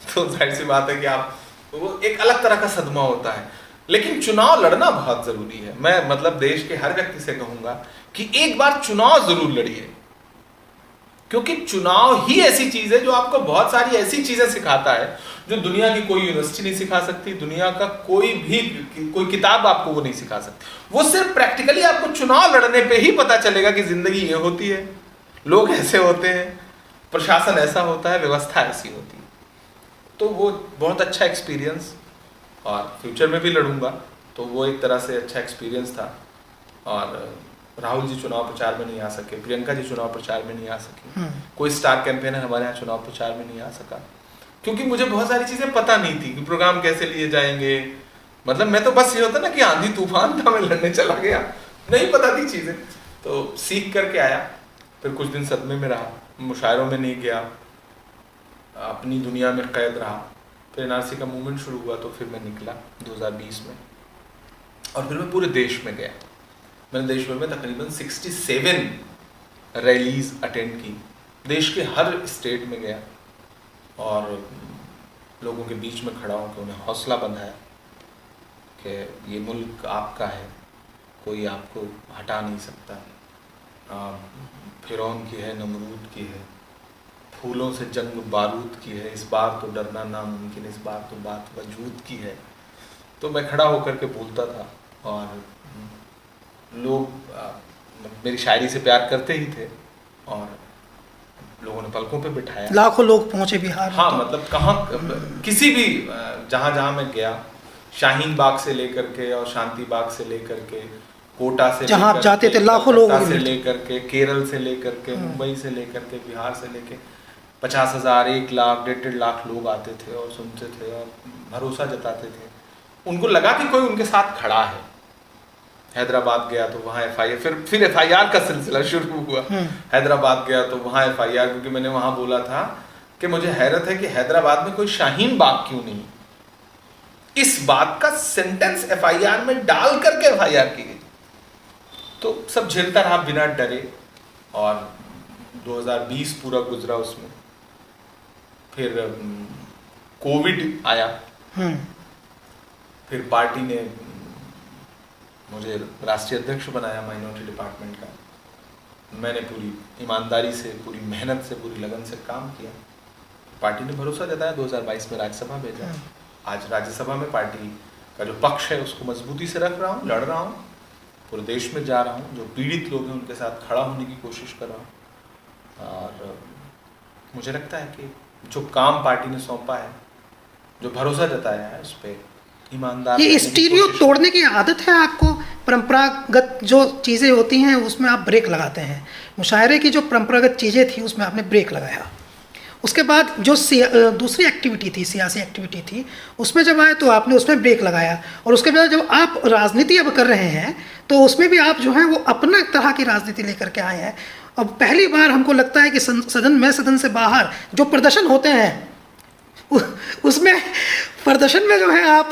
तो जाहिर सी बात है कि आप, वो एक अलग तरह का सदमा होता है। लेकिन चुनाव लड़ना बहुत जरूरी है। मैं मतलब देश के हर व्यक्ति से कहूंगा कि एक बार चुनाव जरूर लड़िए, क्योंकि चुनाव ही ऐसी चीज है जो आपको बहुत सारी ऐसी चीजें सिखाता है जो दुनिया की कोई यूनिवर्सिटी नहीं सिखा सकती, दुनिया का कोई किताब आपको वो नहीं सिखा सकती। वो सिर्फ प्रैक्टिकली आपको चुनाव लड़ने पे ही पता चलेगा कि जिंदगी ये होती है, लोग ऐसे होते हैं, प्रशासन ऐसा होता है, व्यवस्था ऐसी होती है। तो वो बहुत अच्छा एक्सपीरियंस, और फ्यूचर में भी लड़ूंगा तो वो एक तरह से अच्छा एक्सपीरियंस था। और राहुल जी चुनाव प्रचार में नहीं आ सके, प्रियंका जी चुनाव प्रचार में नहीं आ सकी, कोई स्टार कैंपेनर हमारे यहाँ चुनाव प्रचार में नहीं आ सका, क्योंकि मुझे बहुत सारी चीजें पता नहीं थी कि प्रोग्राम कैसे लिए जाएंगे। मतलब मैं तो बस ये होता ना कि आंधी तूफान था, मैं लड़ने चला गया, नहीं पता थी चीजें, तो सीख करके आया। फिर कुछ दिन सदमे में रहा, मुशायरों में नहीं गया, अपनी दुनिया में कैद रहा। फिर एनआरसी का मूवमेंट शुरू हुआ तो फिर मैं निकला 2020 में, और फिर मैं पूरे देश में गया। मैंने देश भर में तकरीबन 67 रैलीज अटेंड की, देश के हर स्टेट में गया और लोगों के बीच में खड़ा होकर उन्हें हौसला बंधाया कि ये मुल्क आपका है, कोई आपको हटा नहीं सकता। फिरौन की है, नमरूद की है, फूलों से जंग बारूद की है, इस बार तो डरना नामुमकिन, इस बार तो बात वजूद की है। तो मैं खड़ा होकर के बोलता था और लोग मेरी शायरी से प्यार करते ही थे और लोगों ने पलकों पे बिठाया। लाखों लोग पहुंचे बिहार में। हाँ, तो मतलब कहाँ किसी भी जहाँ जहाँ मैं गया, शाहीन बाग से लेकर के और शांति बाग से लेकर के, कोटा से जहाँ आप जाते थे लाखों लोग से लेकर के, केरल से लेकर के, मुंबई से लेकर के, बिहार से लेके 50,000, 1 लाख, 1.5 लाख लोग आते थे और सुनते थे और भरोसा जताते थे। उनको लगा कि कोई उनके साथ खड़ा है। हैदराबाद गया तो वहाँ FIR, फिर FIR का सिलसिला शुरू हुआ। हैदराबाद गया तो वहाँ FIR, क्योंकि मैंने वहाँ बोला था कि मुझे हैरत है कि हैदराबाद में कोई शाहीन बाग क्यों नहीं। इस बात का सेंटेंस FIR में डाल करके FIR की गई। तो सब झेलता रहा बिना डरे और 2020 पूरा गुजरा उसमें। फिर कोविड आया, फिर पार्टी ने मुझे राष्ट्रीय अध्यक्ष बनाया माइनॉरिटी डिपार्टमेंट का। मैंने पूरी ईमानदारी से, पूरी मेहनत से, पूरी लगन से काम किया। पार्टी ने भरोसा जताया, 2022 में राज्यसभा भेजा। आज राज्यसभा में पार्टी का जो पक्ष है उसको मजबूती से रख रहा हूँ, लड़ रहा हूँ, पूरे देश में जा रहा हूँ, जो पीड़ित लोग हैं उनके साथ खड़ा होने की कोशिश कर रहा हूँ। और मुझे लगता है कि जो काम पार्टी ने सौंपा है, जो भरोसा जताया है, उस पर ईमानदार। ये स्टीरियो तोड़ने की आदत है आपको? परंपरागत जो चीज़ें होती हैं उसमें आप ब्रेक लगाते हैं। मुशायरे की जो परंपरागत चीज़ें थी उसमें आपने ब्रेक लगाया। उसके बाद जो दूसरी एक्टिविटी थी, सियासी एक्टिविटी थी, उसमें जब आए तो आपने उसमें ब्रेक लगाया। और उसके बाद जब आप राजनीति अब कर रहे हैं तो उसमें भी आप जो है वो अपना तरह की राजनीति लेकर के आए हैं। अब पहली बार हमको लगता है कि सदन से बाहर जो प्रदर्शन होते हैं उसमें प्रदर्शन में जो है आप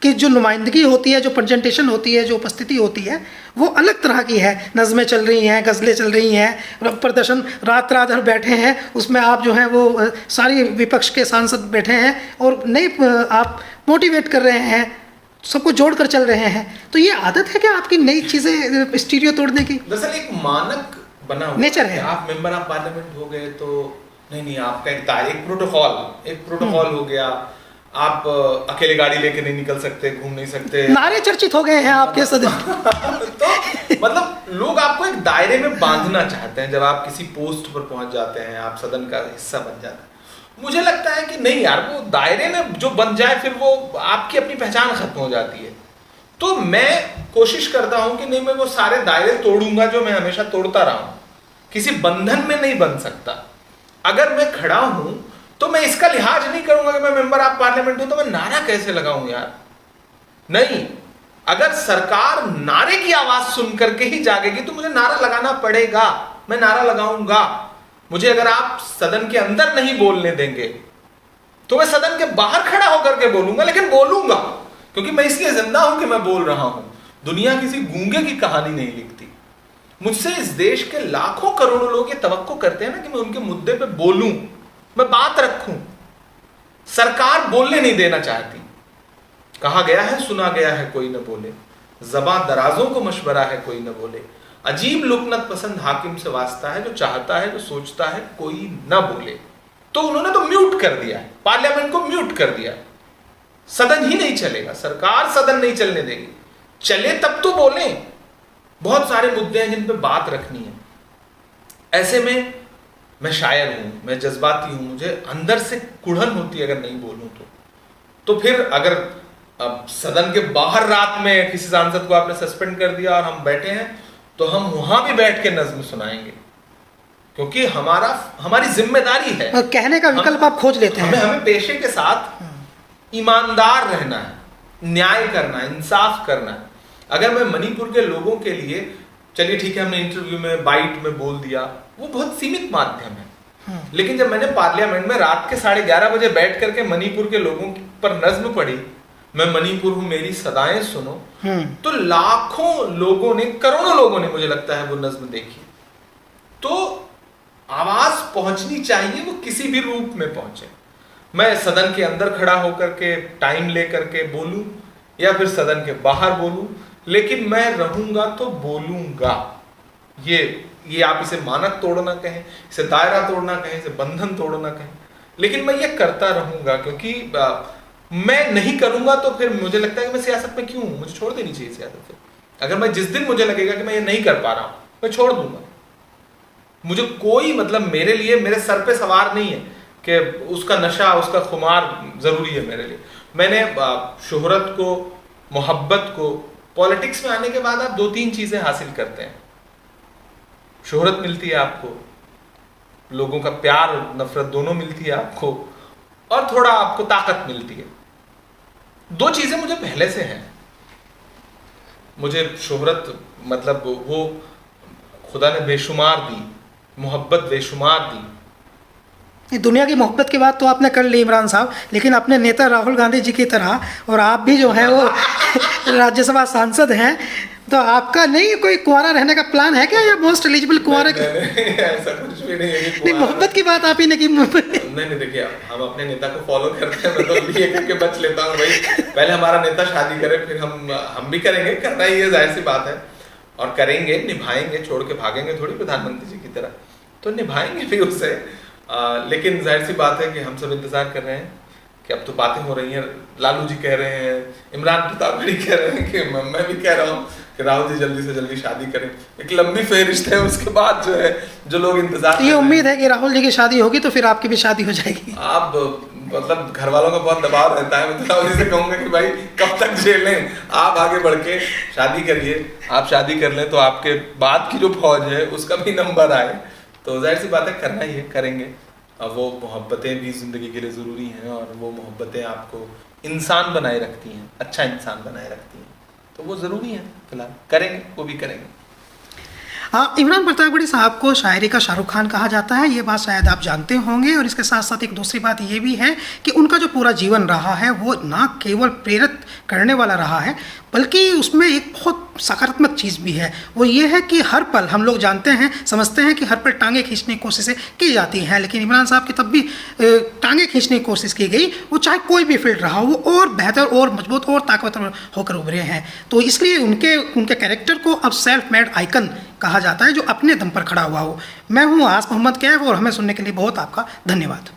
की जो नुमाइंदगी होती है, जो प्रेजेंटेशन होती है, जो उपस्थिति होती है, वो अलग तरह की है। नज़में चल रही हैं, गज़लें चल रही हैं, प्रदर्शन रात भर बैठे हैं, उसमें आप जो हैं वो सारी विपक्ष के सांसद बैठे हैं और नई आप मोटिवेट कर रहे हैं, सबको जोड़ कर चल रहे हैं। तो ये आदत है कि आपकी नई चीज़ें स्टीरियो तोड़ने की? दरअसल एक मानक बना हुआ नेचर है। आप मेंबर ऑफ पार्लियामेंट हो गए तो नहीं, आपका एक प्रोटोकॉल हो गया। आप अकेले गाड़ी लेके नहीं निकल सकते, घूम नहीं सकते। नारे चर्चित हो गए हैं आपके सदन। तो मतलब लोग आपको एक दायरे में बांधना चाहते हैं। जब आप किसी पोस्ट पर पहुंच जाते हैं, आप सदन का हिस्सा बन जाते हैं। मुझे लगता है कि नहीं यार, वो दायरे में जो बन जाए फिर वो आपकी अपनी पहचान खत्म हो जाती है। तो मैं कोशिश करता हूं कि नहीं, मैं वो सारे दायरे तोड़ूंगा जो मैं हमेशा तोड़ता रहा हूं। किसी बंधन में नहीं बन सकता। अगर मैं खड़ा हूं तो मैं इसका लिहाज नहीं करूंगा कि मैं मेंबर ऑफ पार्लियामेंट हूं तो मैं नारा कैसे लगाऊं यार। नहीं, अगर सरकार नारे की आवाज सुन करके ही जागेगी तो मुझे नारा लगाना पड़ेगा, मैं नारा लगाऊंगा। मुझे अगर आप सदन के अंदर नहीं बोलने देंगे तो मैं सदन के बाहर खड़ा होकर के बोलूंगा, लेकिन बोलूंगा, क्योंकि मैं इसलिए जिंदा हूं कि मैं बोल रहा हूं। दुनिया किसी गूंगे की कहानी नहीं लिखती। मुझसे इस देश के लाखों करोड़ों लोग ये तवक्को करते हैं ना कि मैं उनके मुद्दे पे बोलूं, मैं बात रखूं। सरकार बोलने नहीं देना चाहती। कहा गया है, सुना गया है, कोई न बोले। ज़बां दराजों को मशवरा है, कोई न बोले। अजीब लुकनत पसंद हाकिम से वास्ता है, जो चाहता है, जो सोचता है, कोई न बोले। तो उन्होंने तो म्यूट कर दिया है, पार्लियामेंट को म्यूट कर दिया। सदन ही नहीं चलेगा, सरकार सदन नहीं चलने देगी। चले तब तो बोले। बहुत सारे मुद्दे हैं जिन पे बात रखनी है। ऐसे में मैं शायर हूं, मैं जज्बाती हूं, मुझे अंदर से कुढ़न होती है अगर नहीं बोलूं तो फिर अगर अब सदन के बाहर रात में किसी सांसद को आपने सस्पेंड कर दिया और हम बैठे हैं तो हम वहां भी बैठ के नज्म सुनाएंगे, क्योंकि हमारी जिम्मेदारी है। कहने का विकल्प आप खोज लेते हैं। हमें पेशे के साथ ईमानदार रहना है, न्याय करना है, इंसाफ करना है। अगर मैं मणिपुर के लोगों के लिए, चलिए ठीक है, हमने इंटरव्यू में बाइट में बोल दिया, वो बहुत सीमित माध्यम है। लेकिन जब मैंने पार्लियामेंट में रात के 11:30 बजे बैठ करके मणिपुर के लोगों पर नज्म पढ़ी, मैं मणिपुर हूं मेरी सदाएं सुनो, तो लाखों लोगों ने, करोड़ों लोगों ने, मुझे लगता है, वो नज्म देखी। तो आवाज पहुंचनी चाहिए, वो किसी भी रूप में पहुंचे। मैं सदन के अंदर खड़ा होकर के टाइम लेकर के बोलूं या फिर सदन के बाहर बोलूं, लेकिन मैं रहूंगा तो बोलूंगा। ये आप इसे मानक तोड़ना कहें, इसे दायरा तोड़ना कहें, इसे बंधन तोड़ना कहें, लेकिन मैं ये करता रहूंगा, क्योंकि मैं नहीं करूंगा तो फिर मुझे लगता है कि मैं सियासत में क्यों हूं, मुझे छोड़ देनी चाहिए सियासत फिर। अगर मैं जिस दिन मुझे लगेगा कि मैं ये नहीं कर पा रहा हूं मैं छोड़ दूंगा। मुझे कोई मतलब मेरे लिए मेरे सर पे सवार नहीं है कि उसका नशा उसका खुमार जरूरी है मेरे लिए। मैंने शोहरत को, मोहब्बत को, पॉलिटिक्स में आने के बाद आप 2-3 चीजें हासिल करते हैं। शोहरत मिलती है आपको, लोगों का प्यार और नफरत दोनों मिलती है आपको, और थोड़ा आपको ताकत मिलती है। 2 चीजें मुझे पहले से हैं। मुझे शोहरत मतलब वो खुदा ने बेशुमार दी, मोहब्बत बेशुमार दी। ये दुनिया की मोहब्बत की बात तो आपने कर ली इमरान साहब, लेकिन अपने नेता राहुल गांधी जी की तरह और आप भी जो है वो राज्यसभा सांसद हैं, तो आपका नहीं कोई कुंवारा रहने का प्लान है क्या, या मोस्ट एलिजिबल कुंवारा? ऐसा कुछ भी नहीं है। नहीं, मोहब्बत की बात आप ही ने की। नहीं देखिए, हम अपने नेता को फॉलो करते हैं। मैं तो ये करके बच लेता हूँ भाई, पहले हमारा नेता शादी करे फिर हम भी करेंगे, करना ही है, जाहिर सी बात है, और करेंगे, निभाएंगे, छोड़ के भागेंगे थोड़ी प्रधानमंत्री जी की तरह, तो निभाएंगे भी उससे। लेकिन जाहिर सी बात है कि हम सब इंतजार कर रहे हैं कि अब तो बातें हो रही हैं, लालू जी कह रहे हैं, इमरान प्रताप भी कह रहे हैं, कि मैं भी कह रहा हूँ कि राहुल जी जल्दी से जल्दी शादी करें। एक लंबी फेरिस्त है, उसके बाद जो है जो लोग इंतजार ये उम्मीद है कि राहुल जी की शादी होगी तो फिर आपकी भी शादी हो जाएगी। आप मतलब घर वालों का बहुत दबाव रहता है, मैं तो राहुल जी से कहूंगा कि भाई कब तक झेलें, आप आगे बढ़ के शादी करिए। आप शादी कर लें तो आपके बाद की जो फौज है उसका भी नंबर आए, तो जाहिर सी बात है करना ही है, करेंगे। अब वो मोहब्बतें भी जिंदगी के लिए ज़रूरी हैं, और वो मोहब्बतें आपको इंसान बनाए रखती हैं, अच्छा इंसान बनाए रखती हैं, तो वो ज़रूरी है। फिलहाल करेंगे, वो भी करेंगे। हाँ, इमरान प्रतापगढ़ी साहब को शायरी का शाहरुख खान कहा जाता है, ये बात शायद आप जानते होंगे। और इसके साथ साथ एक दूसरी बात ये भी है कि उनका जो पूरा जीवन रहा है वो ना केवल प्रेरित करने वाला रहा है, बल्कि उसमें एक बहुत सकारात्मक चीज़ भी है। वो ये है कि हर पल हम लोग जानते हैं, समझते हैं कि हर पल टांगे खींचने की कोशिशें की जाती हैं, लेकिन इमरान साहब की तब भी टांगे खींचने की कोशिश की गई, वो चाहे कोई भी फील्ड रहा हो, और बेहतर और मजबूत और ताकतवर होकर उभरे हैं। तो इसलिए उनके कैरेक्टर को अब सेल्फ मेड आइकन कहा जाता है, जो अपने दम पर खड़ा हुआ हो। मैं हूँ आस मोहम्मद कैफ, और हमें सुनने के लिए बहुत आपका धन्यवाद।